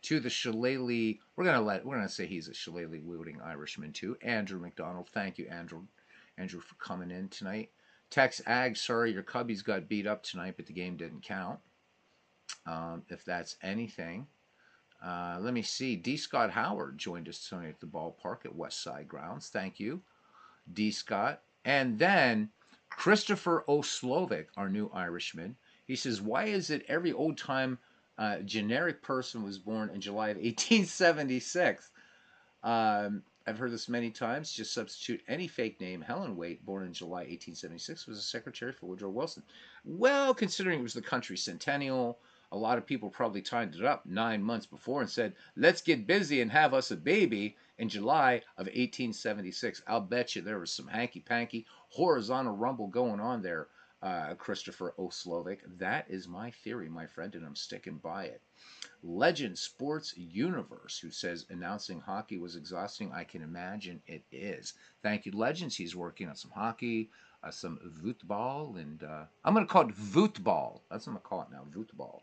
to the Shillelagh, we're gonna say he's a Shillelagh wielding Irishman too, Andrew McDonald. Thank you, Andrew, for coming in tonight. Tex Ag, sorry your Cubbies got beat up tonight, but the game didn't count. If that's anything. Let me see. D. Scott Howard joined us tonight at the ballpark at West Side Grounds. Thank you, D. Scott. And then Christopher O'Slovic, our new Irishman, he says, why is it every old-time generic person was born in July of 1876? I've heard this many times. Just substitute any fake name. Helen Waite, born in July 1876, was a secretary for Woodrow Wilson. Well, considering it was the country centennial, a lot of people probably timed it up 9 months before and said, let's get busy and have us a baby in July of 1876. I'll bet you there was some hanky-panky horizontal rumble going on there, Christopher O'Slovic. That is my theory, my friend, and I'm sticking by it. Legend Sports Universe, who says announcing hockey was exhausting. I can imagine it is. Thank you, Legends. He's working on some hockey, some voetbal, and I'm going to call it voetbal. That's what I'm going to call it now, voetbal.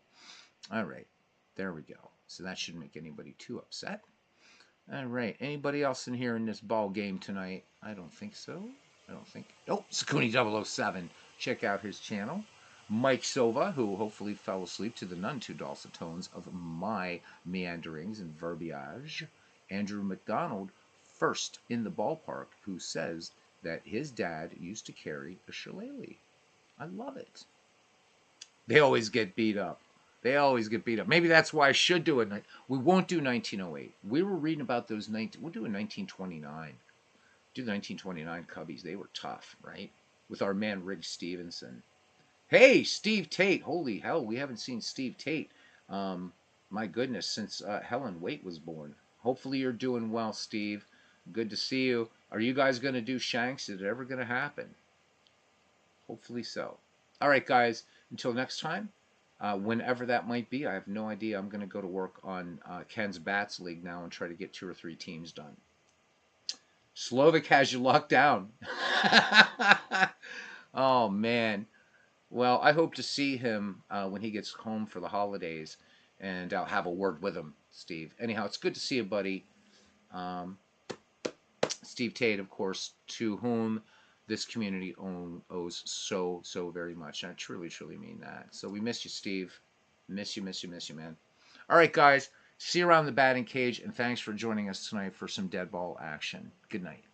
All right, there we go. So that shouldn't make anybody too upset. All right, anybody else in here in this ball game tonight? I don't think so. Oh, Sakuni 007. Check out his channel. Mike Silva, who hopefully fell asleep to the none too dulcet tones of my meanderings and verbiage. Andrew McDonald, first in the ballpark, who says that his dad used to carry a shillelagh. I love it. They always get beat up. Maybe that's why I should do it. We won't do 1908. We were reading about those. We'll do a 1929. Do the 1929 Cubbies. They were tough, right? With our man Riggs Stevenson. Hey, Steve Tate. Holy hell, we haven't seen Steve Tate, my goodness, since Helen Waite was born. Hopefully you're doing well, Steve. Good to see you. Are you guys going to do Shanks? Is it ever going to happen? Hopefully so. All right, guys, until next time, whenever that might be, I have no idea. I'm going to go to work on Ken's Bats League now and try to get 2 or 3 teams done. Slovic has you locked down. Oh, man. Well, I hope to see him when he gets home for the holidays, and I'll have a word with him, Steve. Anyhow, it's good to see you, buddy. Steve Tate, of course, to whom this community owes so very much. And I truly mean that. So we miss you, Steve. Miss you, man. All right, guys. See you around the batting cage, and thanks for joining us tonight for some dead ball action. Good night.